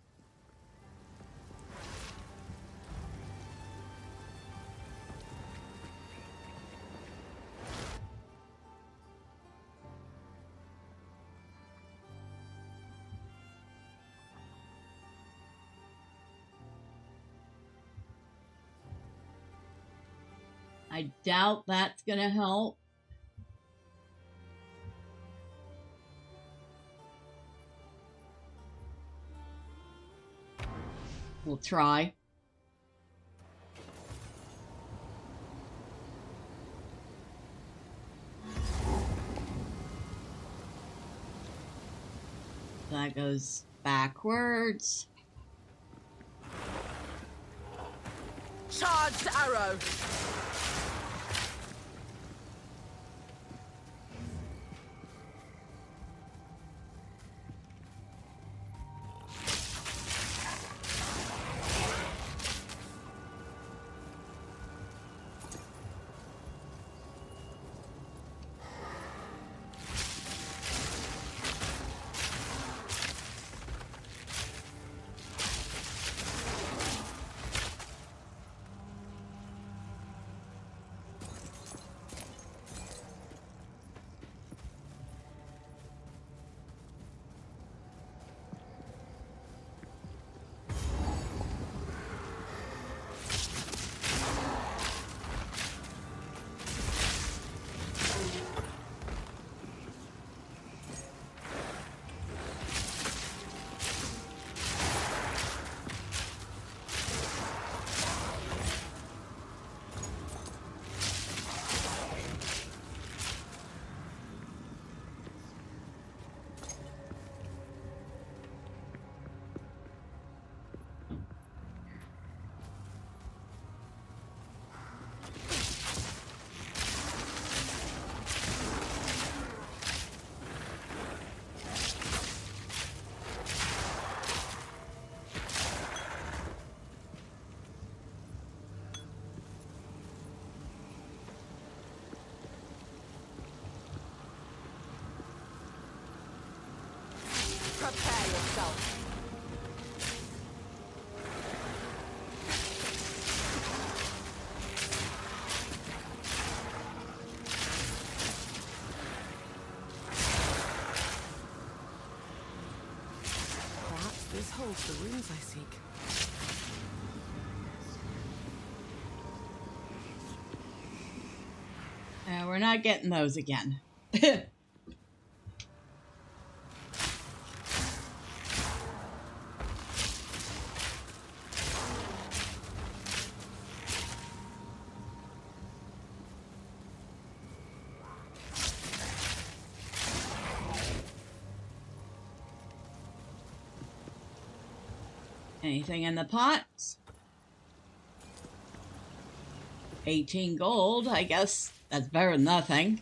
I doubt that's going to help. We'll try. That goes backwards. Charged arrow. yourself. Perhaps this holds the runes I seek. We're not getting those again. Anything in the pots? 18 gold, I guess that's better than nothing.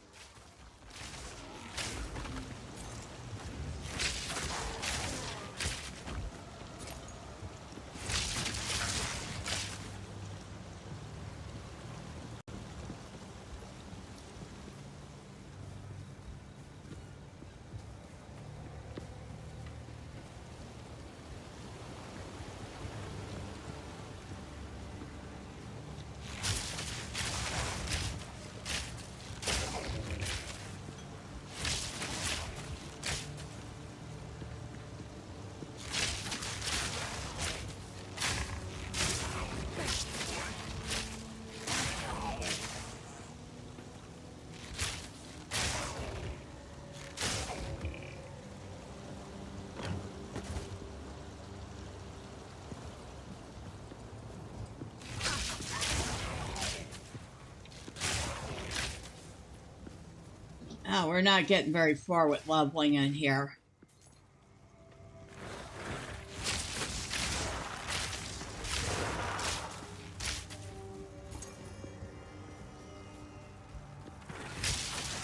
Oh, we're not getting very far with leveling in here.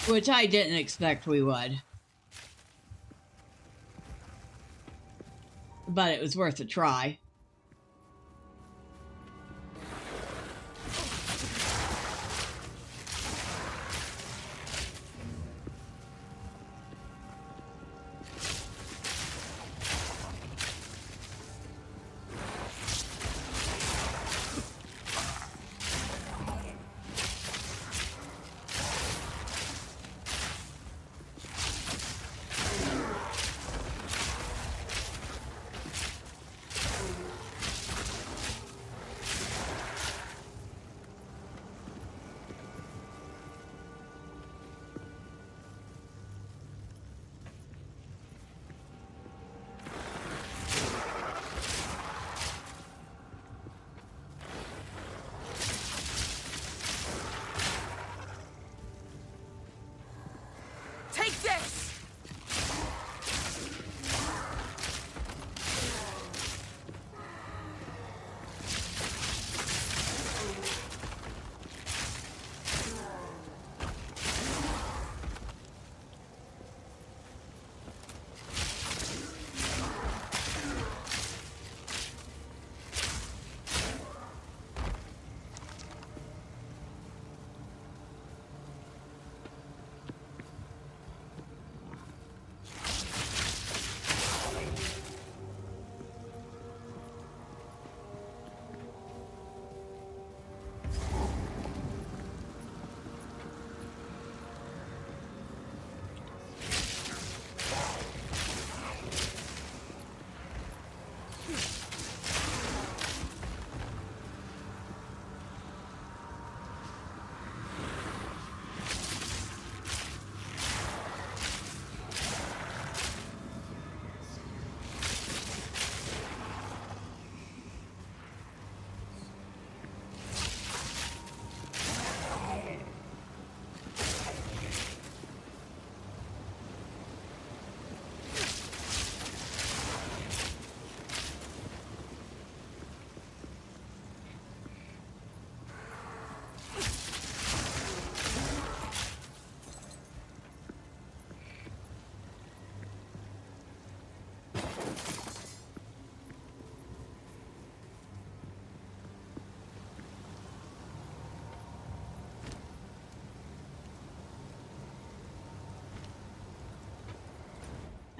Which I didn't expect we would. But it was worth a try. Take this!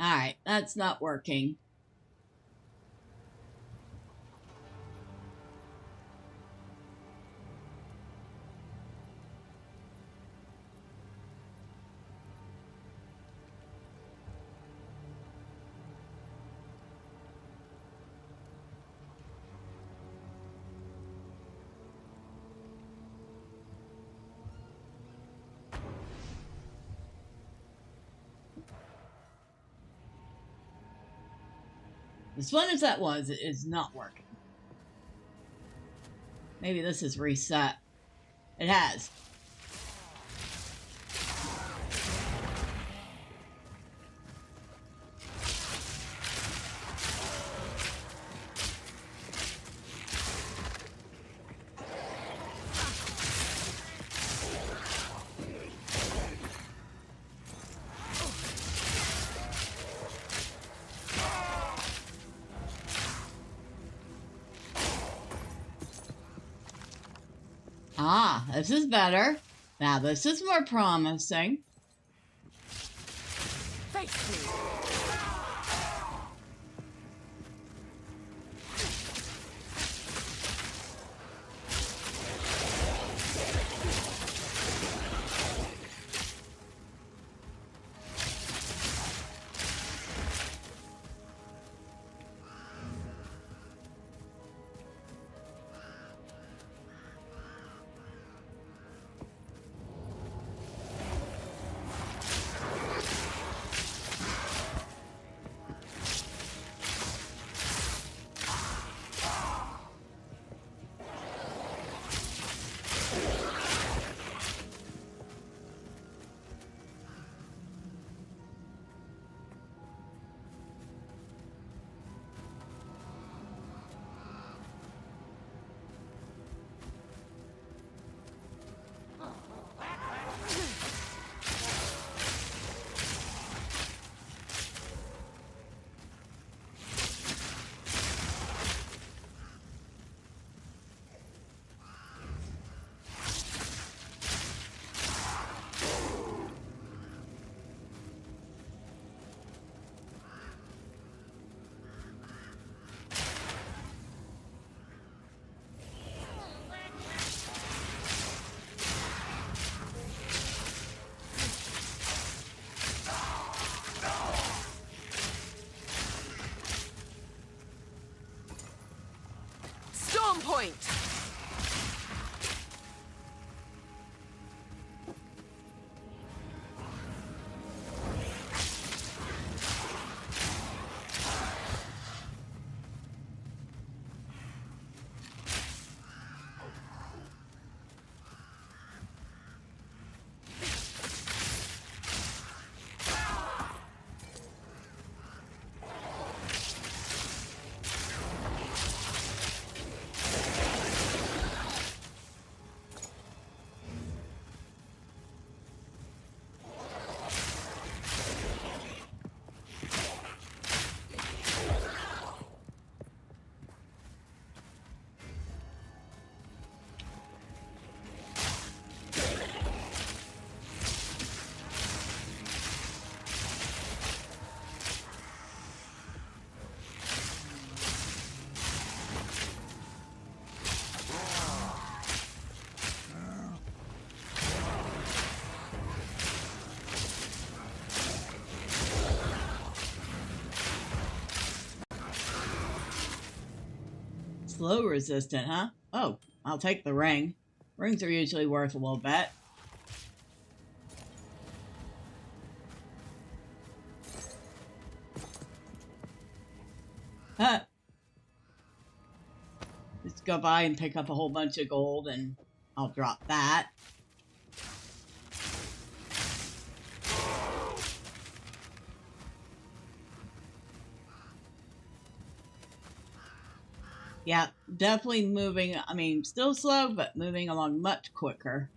Alright, that's not working. As fun as that was, it is not working. Maybe this is reset. It has. Ah, this is better. Now this is more promising. Face me! Point. Slow resistant, huh? Oh, I'll take the ring. Rings are usually worth a little bit. Huh. Just go by and pick up a whole bunch of gold and I'll drop that. Yeah, definitely moving, I mean, still slow, but moving along much quicker.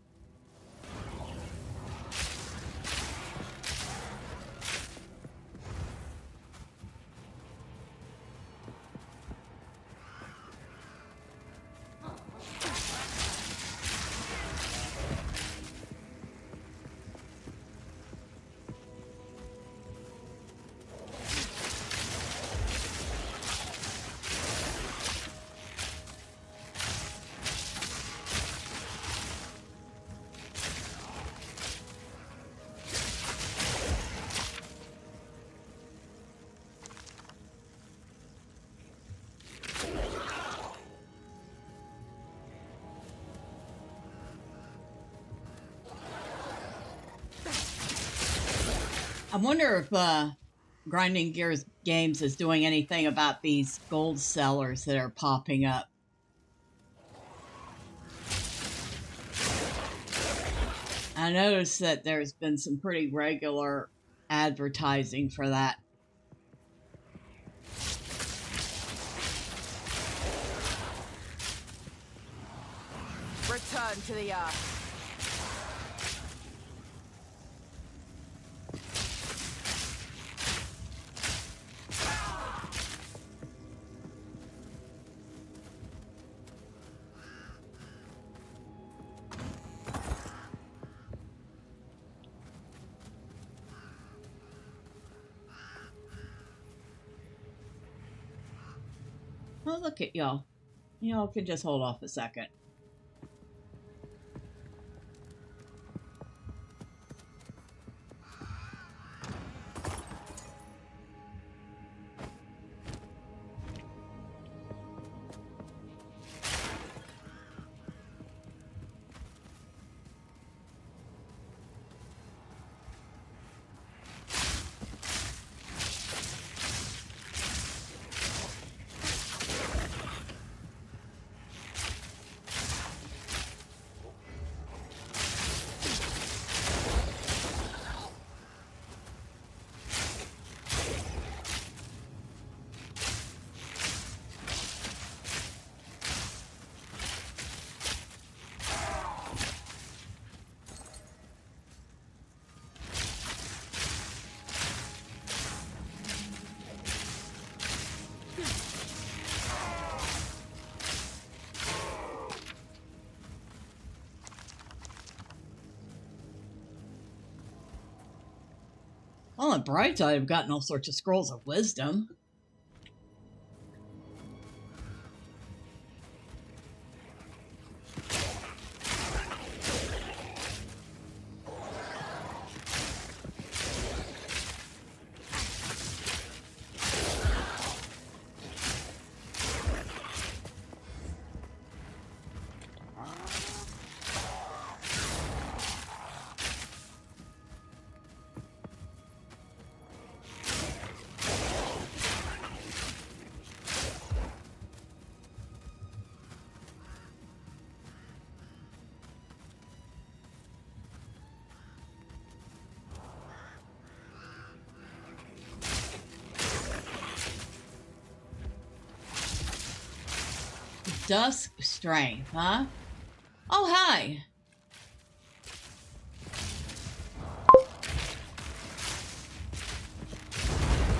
I wonder if grinding gear is Games is doing anything about these gold sellers that are popping up. I noticed that there's been some pretty regular advertising for that. Return to the earth. Oh, look at y'all. Y'all can just hold off a second. On the bright side, I've gotten all sorts of scrolls of wisdom. Dusk strength, huh? Oh, hi.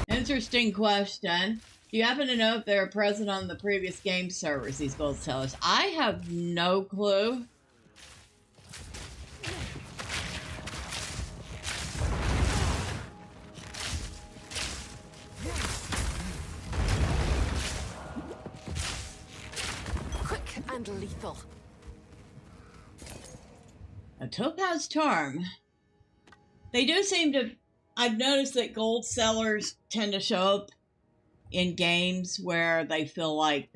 Interesting question. Do you happen to know if they were present on the previous game servers, these gold sellers? I have no clue. And lethal. A topaz charm. They do seem to... I've noticed that gold sellers tend to show up in games where they feel like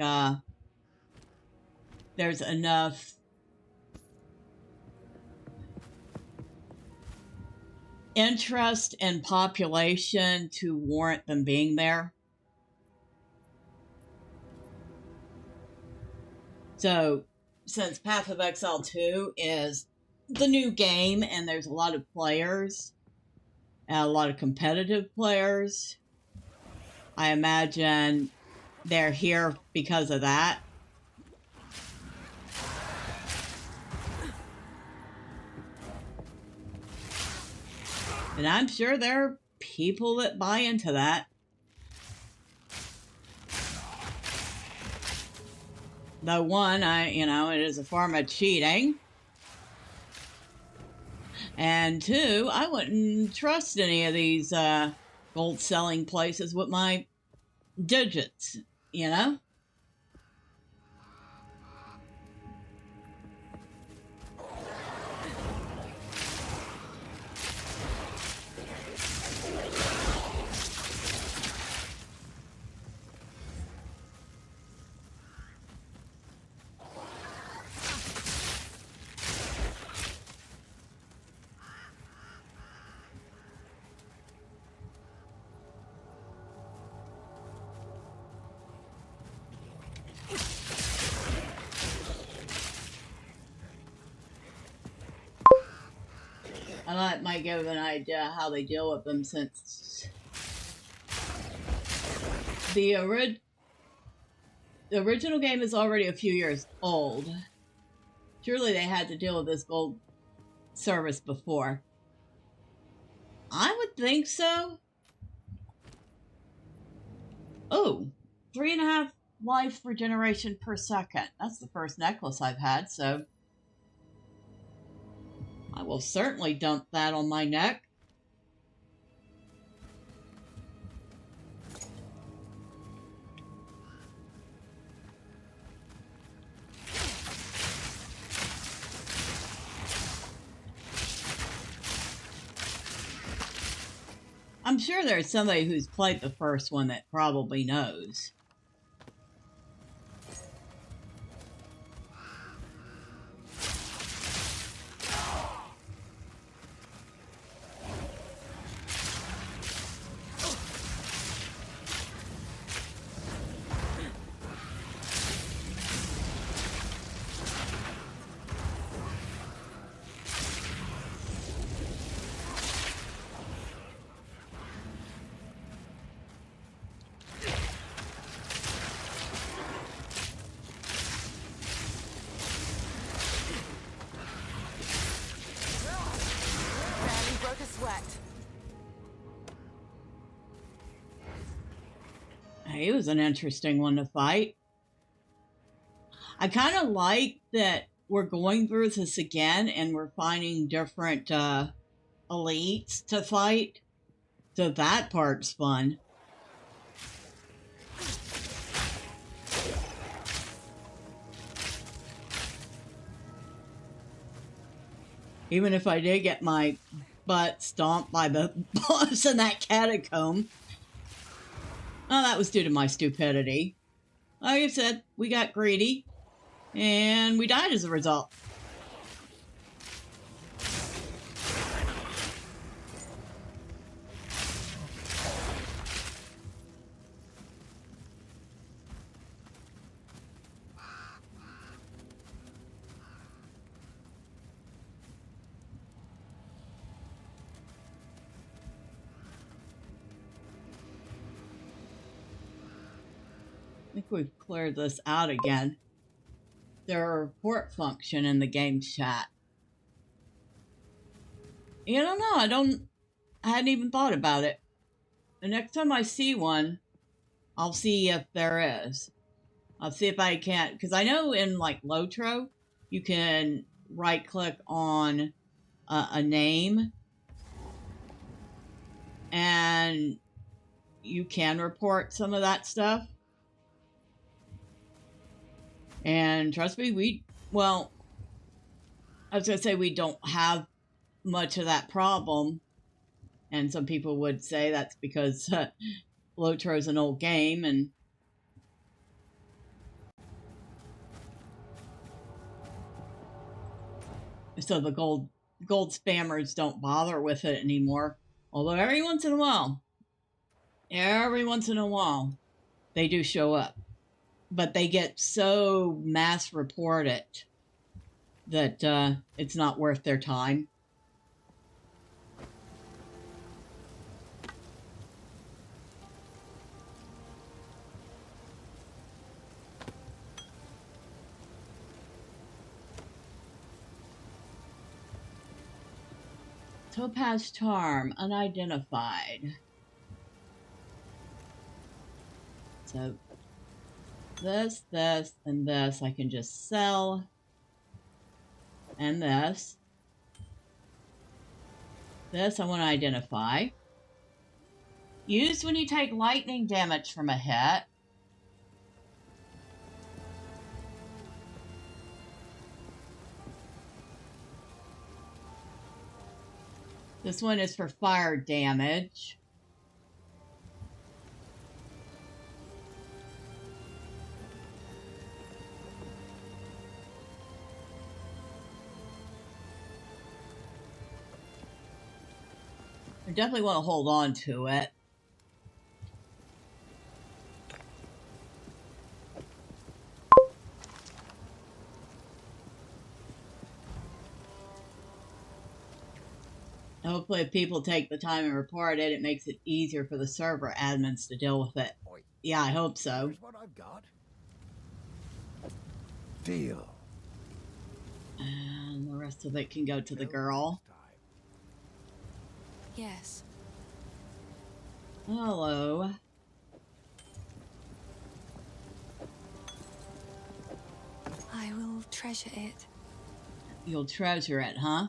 there's enough interest and population to warrant them being there. So, since Path of Exile 2 is the new game and there's a lot of players, and a lot of competitive players, I imagine they're here because of that. And I'm sure there are people that buy into that. Though one, it is a form of cheating. And two, I wouldn't trust any of these gold selling places with my digits, you know? That might give an idea how they deal with them, since the original game is already a few years old. Surely they had to deal with this gold service before. I would think so. Oh, 3.5 life regeneration per second. That's the first necklace I've had, so I will certainly dump that on my neck. I'm sure there's somebody who's played the first one that probably knows. He was an interesting one to fight. I kind of like that we're going through this again and we're finding different elites to fight. So that part's fun. Even if I did get my butt stomped by the boss in that catacomb. Oh, that was due to my stupidity. Like I said, we got greedy, and we died as a result. I think we've cleared this out again. There's a report function in the game chat. I don't know. I hadn't even thought about it. The next time I see one, I'll see if there is. I'll see if I can, because I know in like Lotro, you can right click on a name and you can report some of that stuff. And trust me, I was going to say we don't have much of that problem. And some people would say that's because Lotro's an old game, and so the gold spammers don't bother with it anymore. Although every once in a while, they do show up. But they get so mass reported that it's not worth their time. Topaz Charm, unidentified. So this, and this I can just sell. And this. This I want to identify. Used when you take lightning damage from a hit. This one is for fire damage. I definitely want to hold on to it. Hopefully, if people take the time and report it, it makes it easier for the server admins to deal with it. Oi, Yeah, I hope so. here's what I've got. Deal. And the rest of it can go to the girl. Yes. Hello. I will treasure it. You'll treasure it, huh?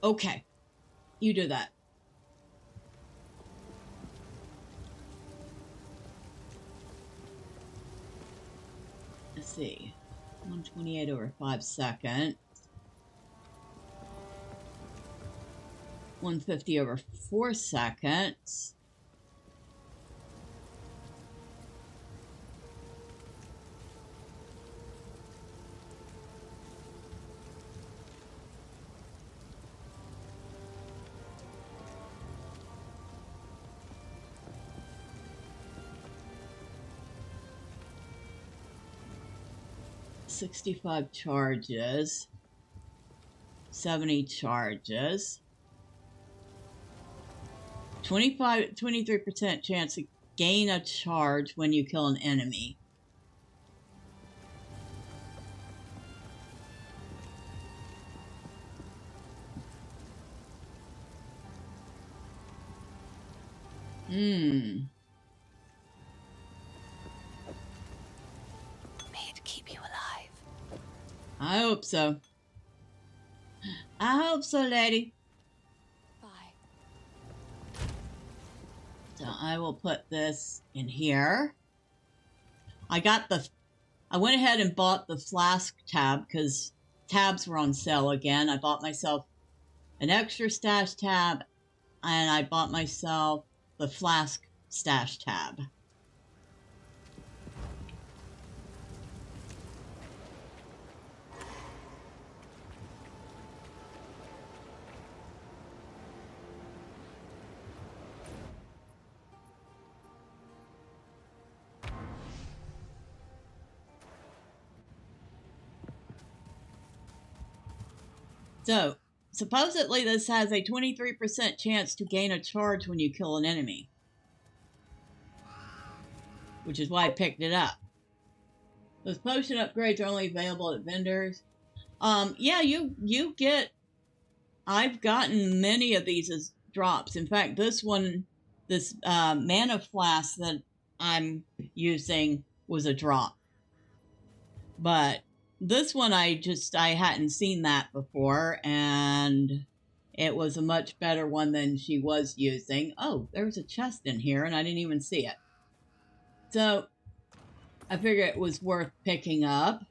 Okay. You do that. Let's see. 128 over 5 seconds. 150 over 4 seconds. $65 charges. 70 charges. 23% chance to gain a charge when you kill an enemy. May it keep you alive. I hope so. I hope so, lady. Bye. So I will put this in here. I went ahead and bought the flask tab because tabs were on sale again. I bought myself an extra stash tab and I bought myself the flask stash tab. So, supposedly this has a 23% chance to gain a charge when you kill an enemy. Which is why I picked it up. Those potion upgrades are only available at vendors. Yeah, you get... I've gotten many of these as drops. In fact, this one, this mana flask that I'm using was a drop. But this one, I hadn't seen that before, and it was a much better one than she was using. Oh, there was a chest in here, and I didn't even see it. So, I figured it was worth picking up.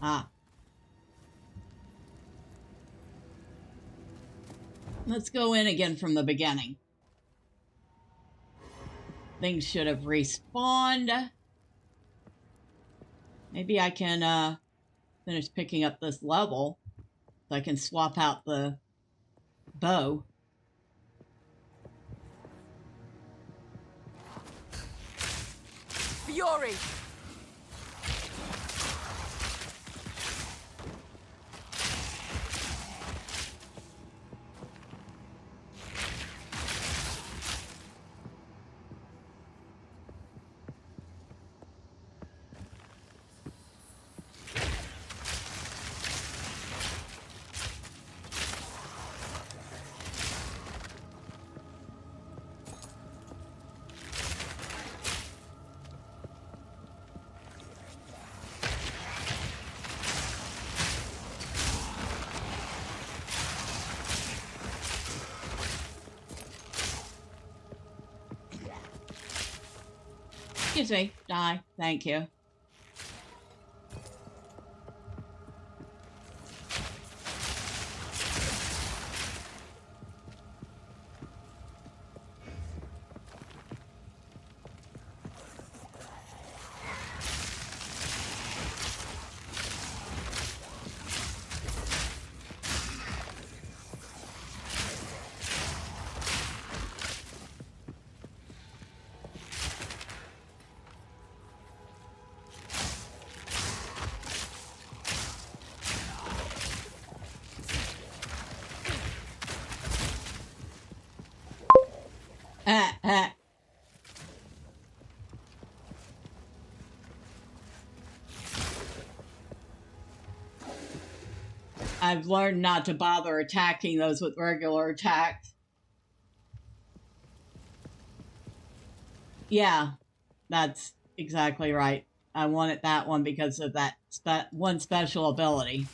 Ah. Let's go in again from the beginning. Things should have respawned. Maybe I can finish picking up this level so I can swap out the bow. Fury! Excuse me. Die. Thank you. I've learned not to bother attacking those with regular attacks. Yeah, that's exactly right. I wanted that one because of that one special ability.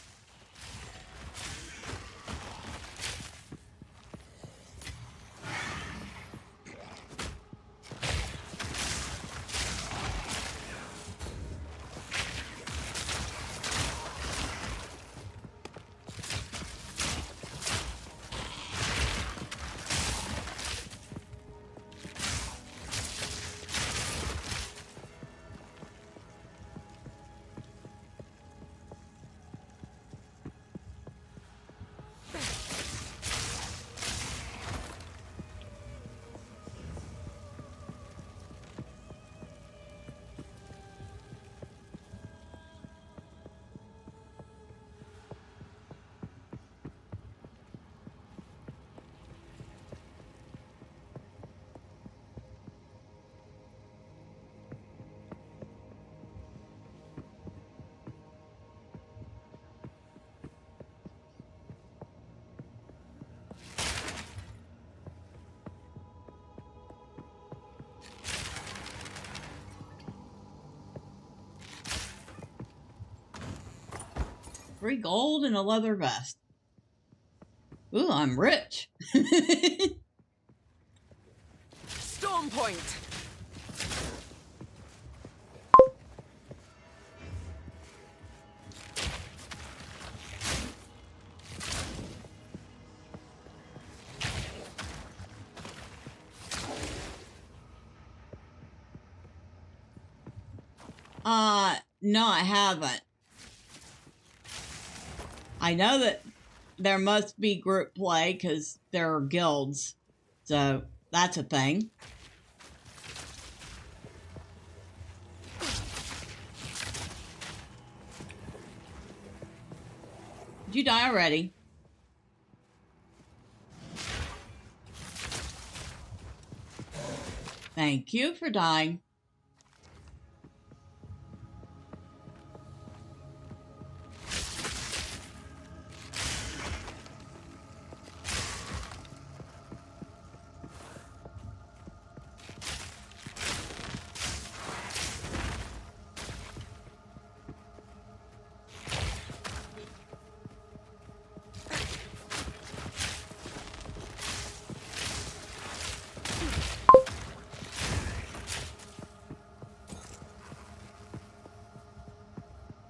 Free gold and a leather vest. Ooh, I'm rich. Storm point. No, I haven't. I know that there must be group play because there are guilds. So that's a thing. Did you die already? Thank you for dying.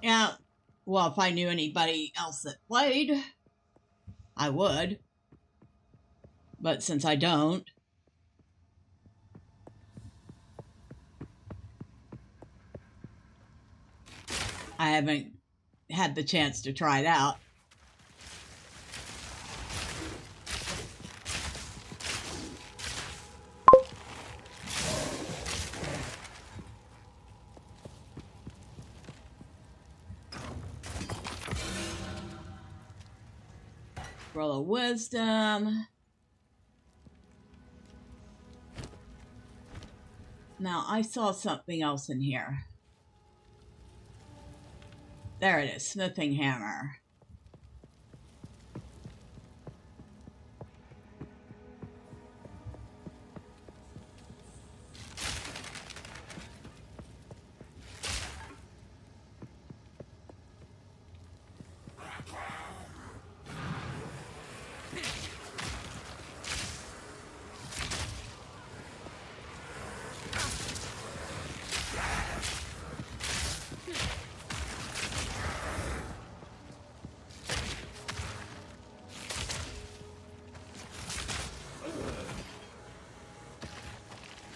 Yeah, well, if I knew anybody else that played, I would. But since I don't, I haven't had the chance to try it out. Scroll of Wisdom. Now, I saw something else in here. There it is, Smithing Hammer.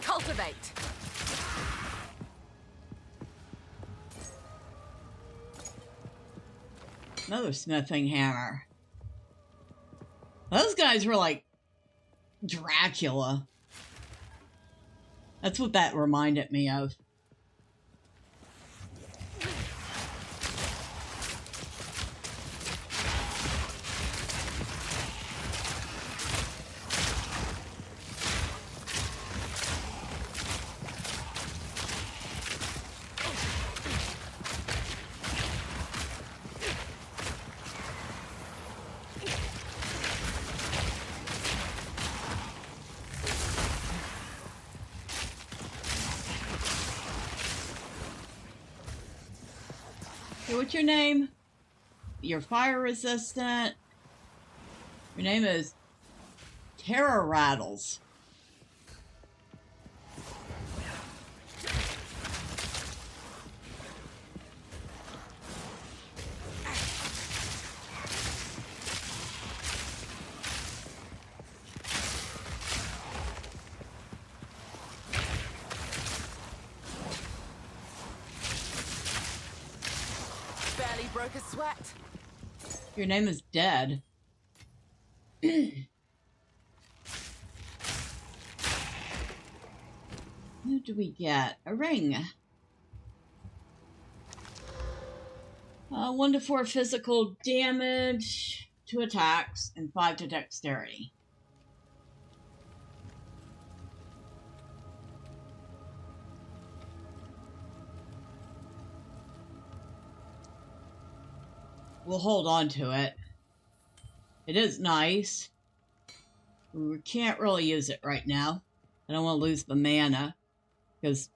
Cultivate. Another Smithing Hammer. Those guys were like Dracula. That's what that reminded me of. Hey, what's your name? You're fire resistant. Your name is Terror Rattles. Barely broke a sweat. Your name is Dead. Who do we get? A ring. 1 to 4 physical damage, 2 attacks, and 5 to dexterity. We'll hold on to it. It is nice. We can't really use it right now. I don't want to lose the mana, because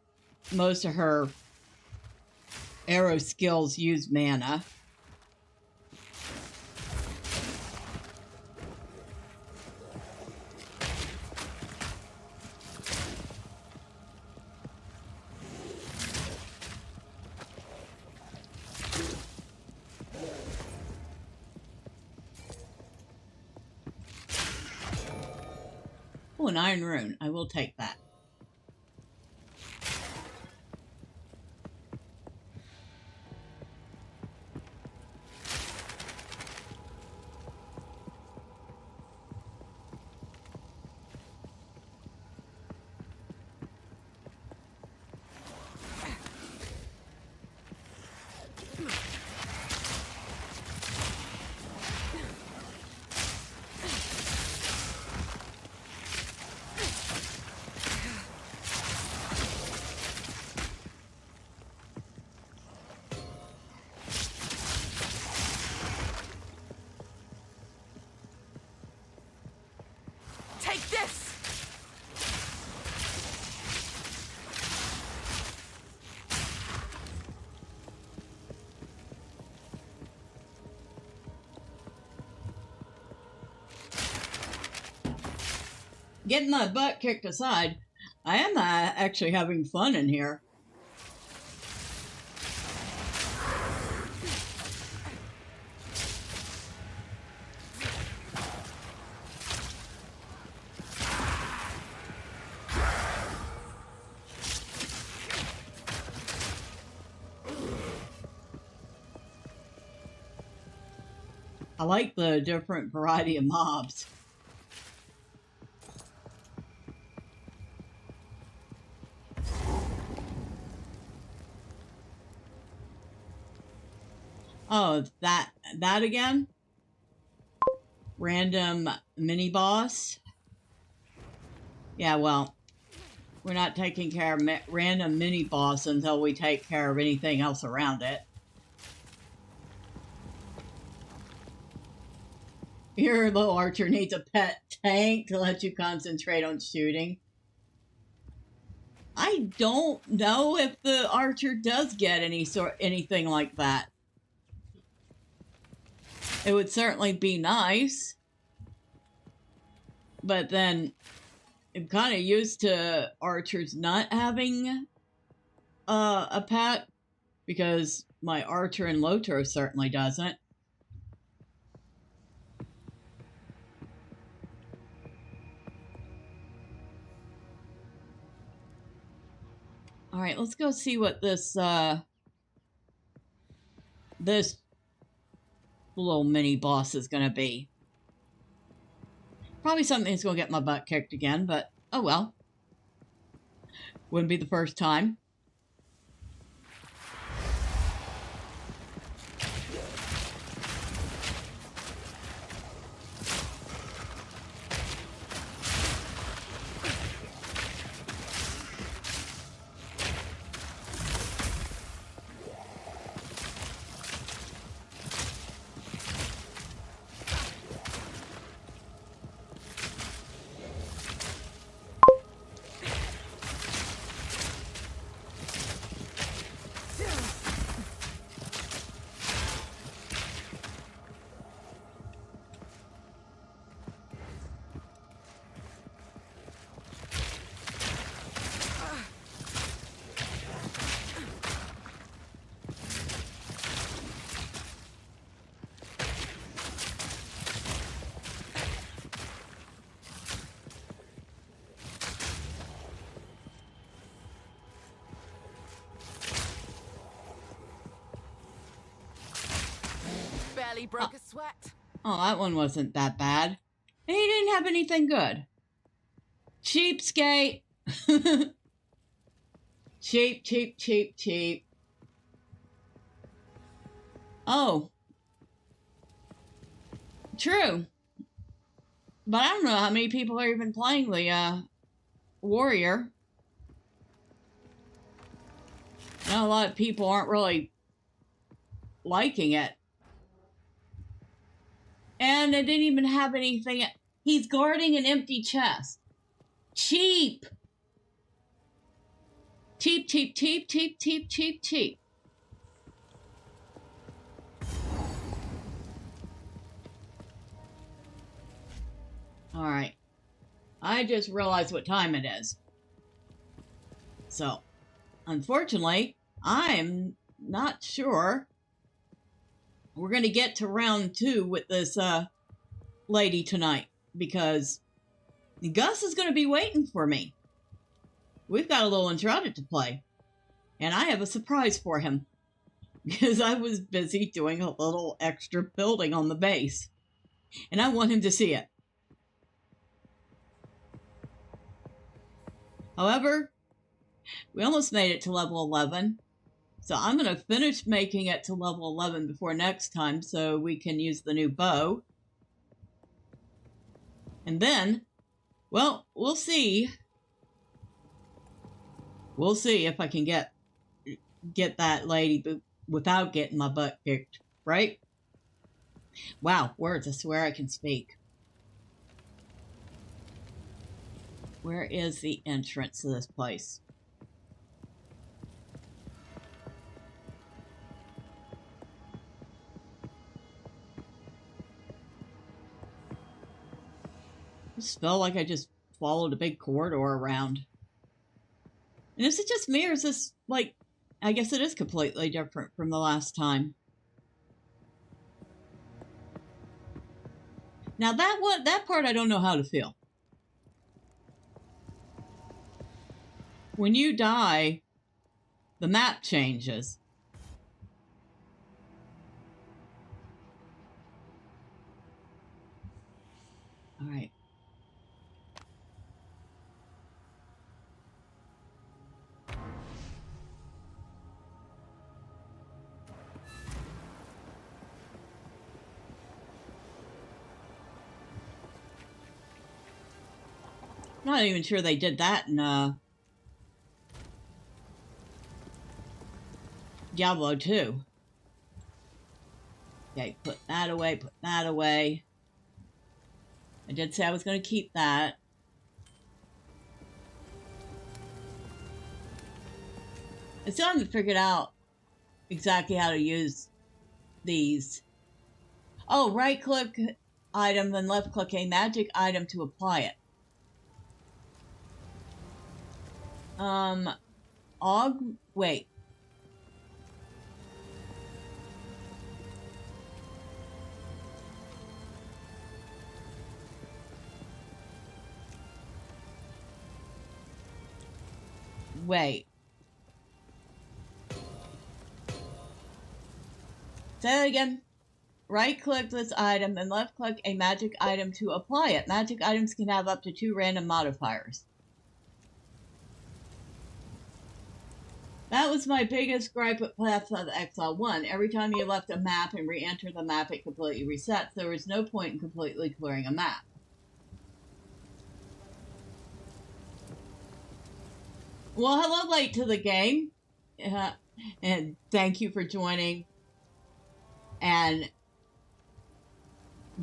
most of her arrow skills use mana. Oh, an iron rune. I will take that. Take this! Getting my butt kicked aside, I am actually having fun in here. I like the different variety of mobs. Oh, that again? Random mini boss? Yeah, well, we're not taking care of random mini boss until we take care of anything else around it. Your little archer needs a pet tank to let you concentrate on shooting. I don't know if the archer does get anything like that. It would certainly be nice. But then I'm kind of used to archers not having a pet, because my archer in Lotor certainly doesn't. All right, let's go see what this this little mini boss is going to be. Probably something that's going to get my butt kicked again, but oh well. Wouldn't be the first time. Barely broke a sweat. Oh, that one wasn't that bad. And he didn't have anything good. Cheapskate. Cheap, cheap, cheap, cheap. Oh. True. But I don't know how many people are even playing the warrior. I know a lot of people aren't really liking it. And it didn't even have anything. He's guarding an empty chest. Cheap. Cheap, cheap, cheap, cheap, cheap, cheap, cheap. Alright. I just realized what time it is. So, unfortunately, I'm not sure we're going to get to round 2 with this lady tonight, because Gus is going to be waiting for me. We've got a little Uncharted to play, and I have a surprise for him, because I was busy doing a little extra building on the base, and I want him to see it. However, we almost made it to level 11. So I'm going to finish making it to level 11 before next time so we can use the new bow. And then, well, we'll see. We'll see if I can get that lady without getting my butt kicked, right? Wow, words, I swear I can speak. Where is the entrance to this place? I just felt like I just followed a big corridor around. And is it just me, or is this, like, I guess it is completely different from the last time. Now that part I don't know how to feel. When you die, the map changes. All right. Not even sure they did that in Diablo 2. Okay, put that away, put that away. I did say I was going to keep that. I still haven't figured out exactly how to use these. Oh, right-click item, then left-click a magic item to apply it. Wait. Wait. Say that again. Right-click this item, then left-click a magic item to apply it. Magic items can have up to 2 random modifiers. That was my biggest gripe with Path of Exile 1. Every time you left a map and re-enter the map, it completely resets. There was no point in completely clearing a map. Well, hello, late to the game. And thank you for joining. And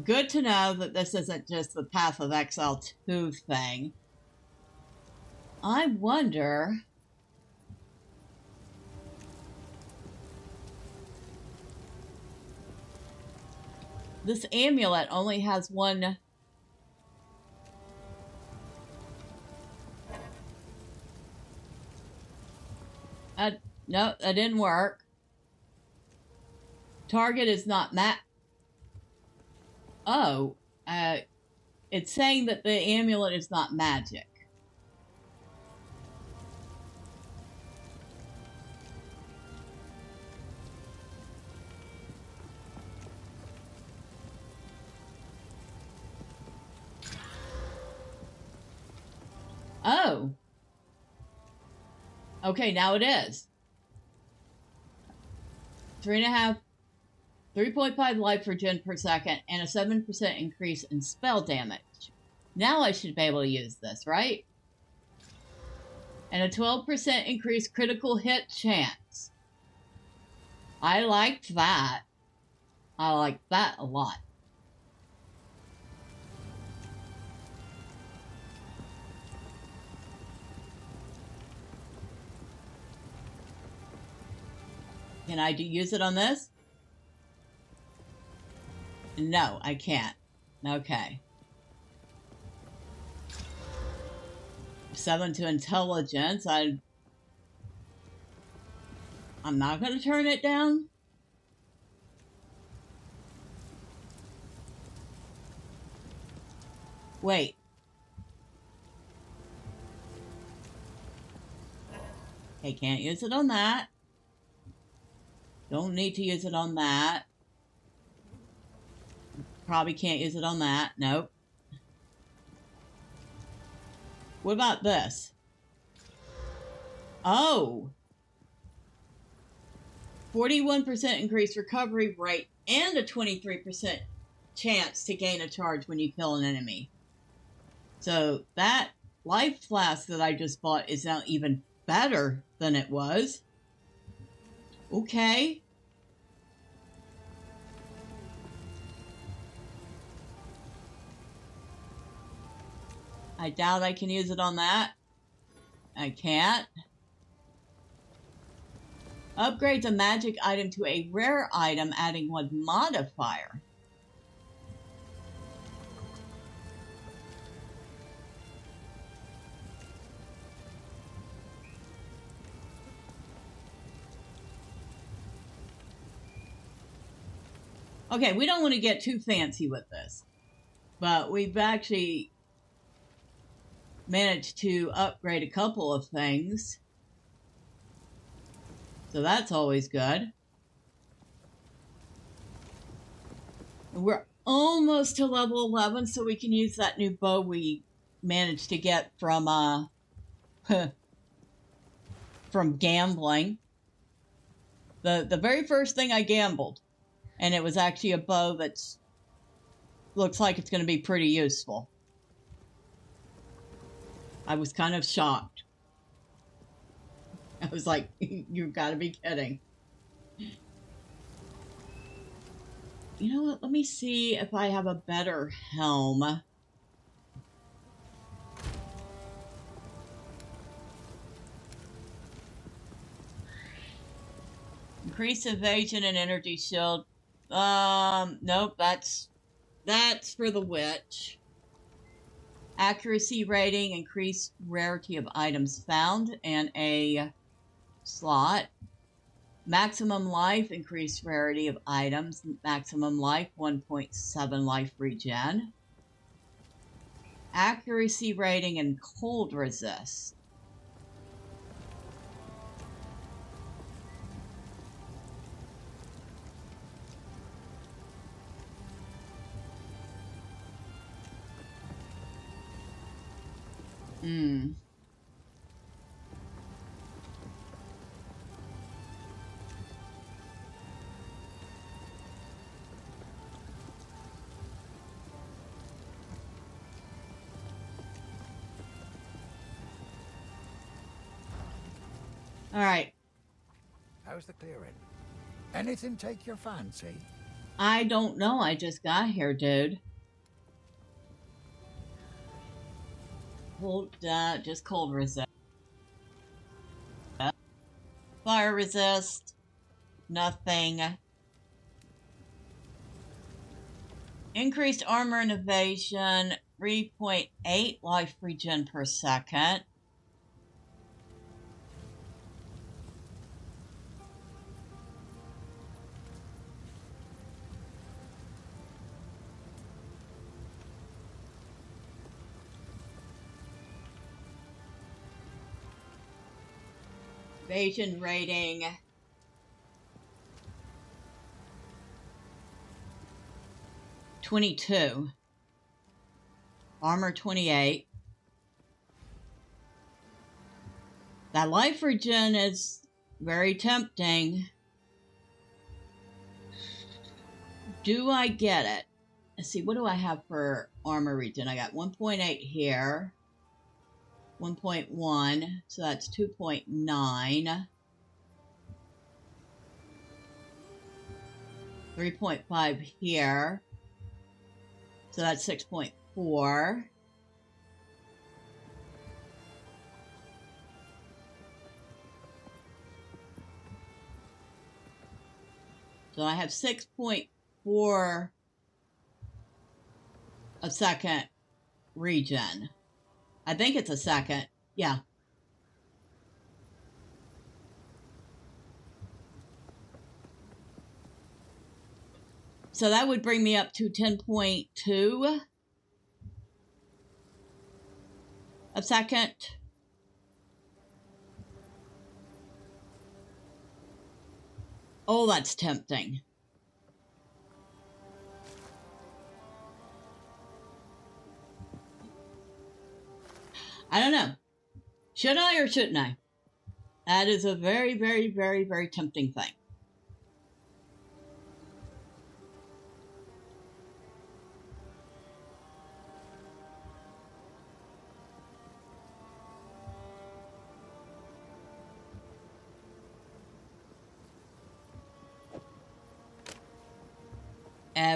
good to know that this isn't just the Path of Exile 2 thing. I wonder... This amulet only has one... No, that didn't work. Target is not Oh, it's saying that the amulet is not magic. Okay, now it is. 3.5 life regen per second, and a 7% increase in spell damage. Now I should be able to use this, right? And a 12% increased critical hit chance. I liked that. I like that a lot. Can I use it on this? No, I can't. Okay. 7 to intelligence. I'm not going to turn it down. Wait. Okay, can't use it on that. Don't need to use it on that. Probably can't use it on that. Nope. What about this? Oh. 41% increased recovery rate and a 23% chance to gain a charge when you kill an enemy. So that life flask that I just bought is now even better than it was. Okay. I doubt I can use it on that. I can't. Upgrades a magic item to a rare item, adding 1 modifier. Okay, we don't want to get too fancy with this, but we've actually managed to upgrade a couple of things. So that's always good. And we're almost to level 11, so we can use that new bow we managed to get from from gambling. The very first thing I gambled, and it was actually a bow that's looks like it's going to be pretty useful. I was kind of shocked. I was like, you've got to be kidding. You know what? Let me see if I have a better helm. Increase evasion and energy shield. Nope, that's for the witch. Accuracy rating, increased rarity of items found, and a slot. Maximum life, increased rarity of items. Maximum life, 1.7 life regen. Accuracy rating and cold resist. All right. How's the clearing? Anything take your fancy? I don't know. I just got here, dude. Hold, just cold resist. Fire resist. Nothing. Increased armor and evasion. 3.8 life regen per second. Evasion rating. (22). Armor 28. That life regen is very tempting. Do I get it? Let's see, what do I have for armor regen? I got 1.8 here. 1.1, so that's 2.9. 3.5 here. So that's 6.4. So I have 6.4 a second regen. I think it's a second. Yeah. So that would bring me up to 10.2 a second. Oh, that's tempting. I don't know. Should I or shouldn't I? That is a very, very, very, very tempting thing.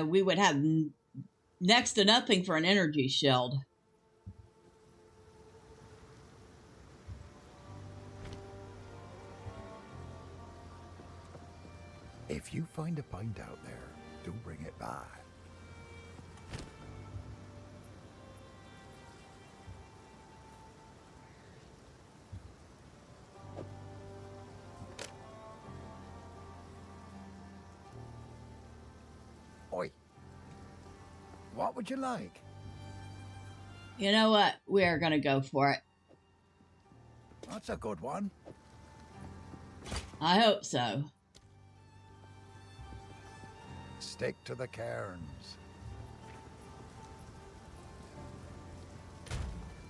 We would have next to nothing for an energy shield. If you find a pint out there, do bring it back. Oi. What would you like? You know what? We're going to go for it. That's a good one. I hope so. Stick to the cairns.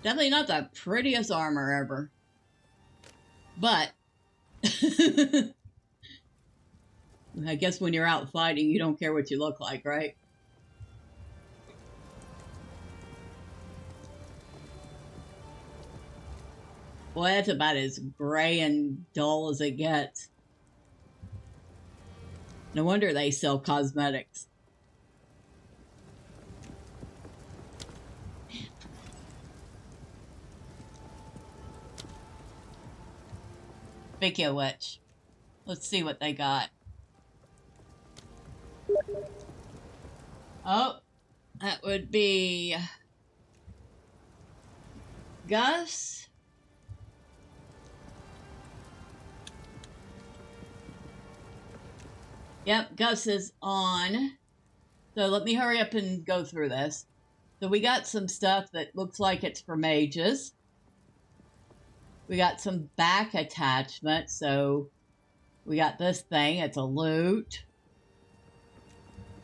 Definitely not the prettiest armor ever. But I guess when you're out fighting, you don't care what you look like, right? Boy, that's about as gray and dull as it gets. No wonder they sell cosmetics. Speaking of which, let's see what they got. Oh, that would be Gus. Yep, Gus is on. So let me hurry up and go through this. So we got some stuff that looks like it's for mages. We got some back attachment. So we got this thing. It's a loot.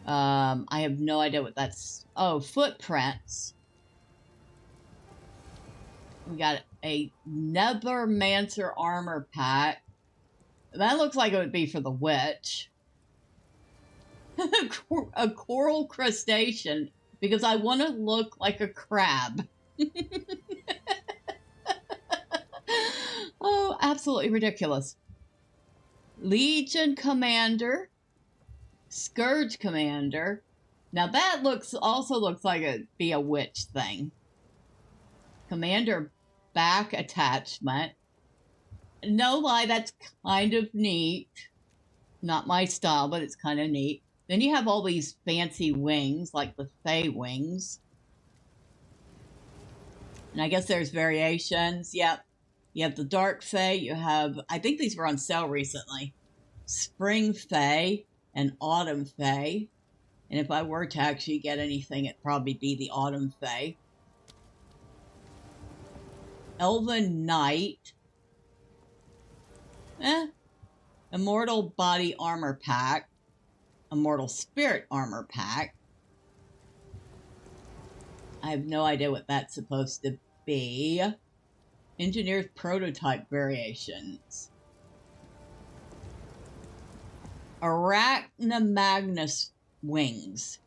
I have no idea what that's. Oh, footprints. We got a Nevermancer armor pack. That looks like it would be for the witch. A coral crustacean because I want to look like a crab. Oh, absolutely ridiculous. Legion Commander, Scourge Commander. Now that also looks like it'd be a witch thing. Commander back attachment. No lie, that's kind of neat. Not my style, but it's kind of neat. Then you have all these fancy wings, like the Fae wings. And I guess there's variations. Yep. You have the Dark Fae. You have, I think these were on sale recently. Spring Fae and Autumn Fae. And if I were to actually get anything, it'd probably be the Autumn Fae. Elven Knight. Immortal Body Armor Pack. Immortal Spirit Armor Pack. I have no idea what that's supposed to be. Engineer's prototype variations. Arachnomagnus wings.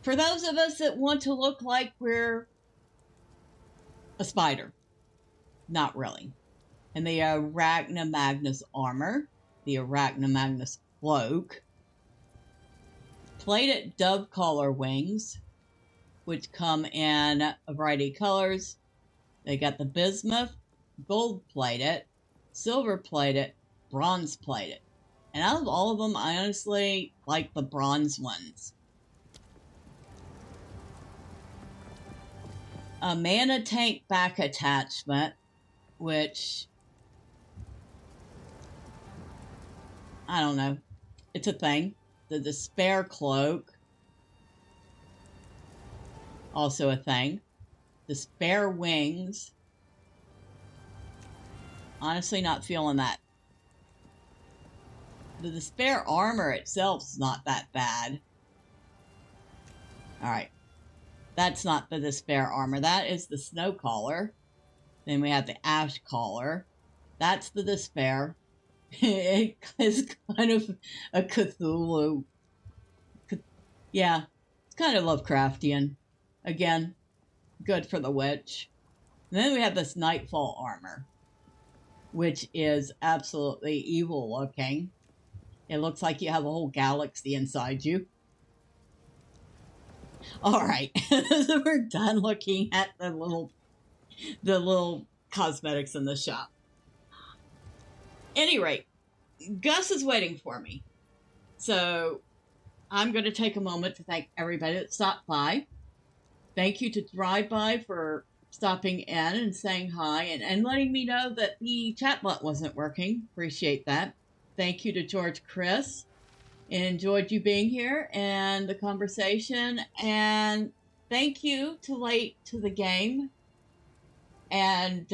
For those of us that want to look like we're a spider. Not really. And the Arachnomagnus armor, the Arachnomagnus cloak, plated dove collar wings, which come in a variety of colors. They got the bismuth, gold plated, silver plated, bronze plated. And out of all of them, I honestly like the bronze ones. A mana tank back attachment, which, I don't know, it's a thing. The despair cloak, also a thing. Despair wings, honestly not feeling that. The despair armor itself is not that bad. Alright. That's not the despair armor. That is the snow collar. Then we have the ash collar. That's the despair. It is kind of a Cthulhu. Yeah, it's kind of Lovecraftian. Again, good for the witch. And then we have this nightfall armor, which is absolutely evil looking. It looks like you have a whole galaxy inside you. Alright, so we're done looking at the little cosmetics in the shop. Any rate, Gus is waiting for me. So I'm going to take a moment to thank everybody that stopped by. Thank you to Drive By for stopping in and saying hi and letting me know that the chat bot wasn't working. Appreciate that. Thank you to George Chris. Enjoyed you being here and the conversation. And thank you to Late to the Game. And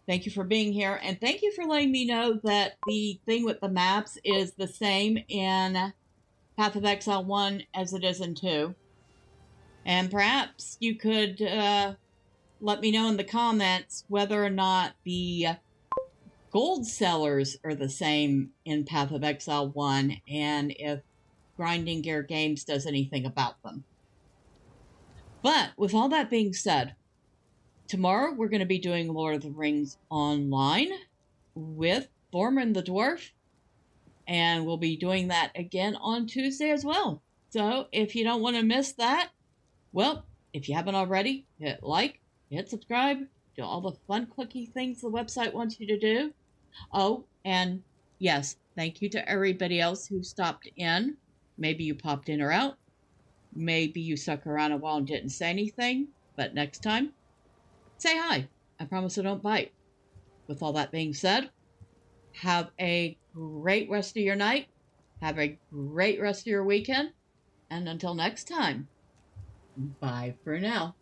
thank you for being here. And thank you for letting me know that the thing with the maps is the same in Path of Exile 1 as it is in 2. And perhaps you could let me know in the comments whether or not the gold sellers are the same in Path of Exile 1 and if Grinding Gear Games does anything about them. But with all that being said, tomorrow we're going to be doing Lord of the Rings Online with Borman the Dwarf. And we'll be doing that again on Tuesday as well. So if you don't want to miss that, well, if you haven't already, hit like, hit subscribe, do all the fun clicky things the website wants you to do. Oh, and yes, thank you to everybody else who stopped in. Maybe you popped in or out. Maybe you stuck around a while and didn't say anything. But next time, say hi. I promise I don't bite. With all that being said, have a great rest of your night. Have a great rest of your weekend. And until next time, bye for now.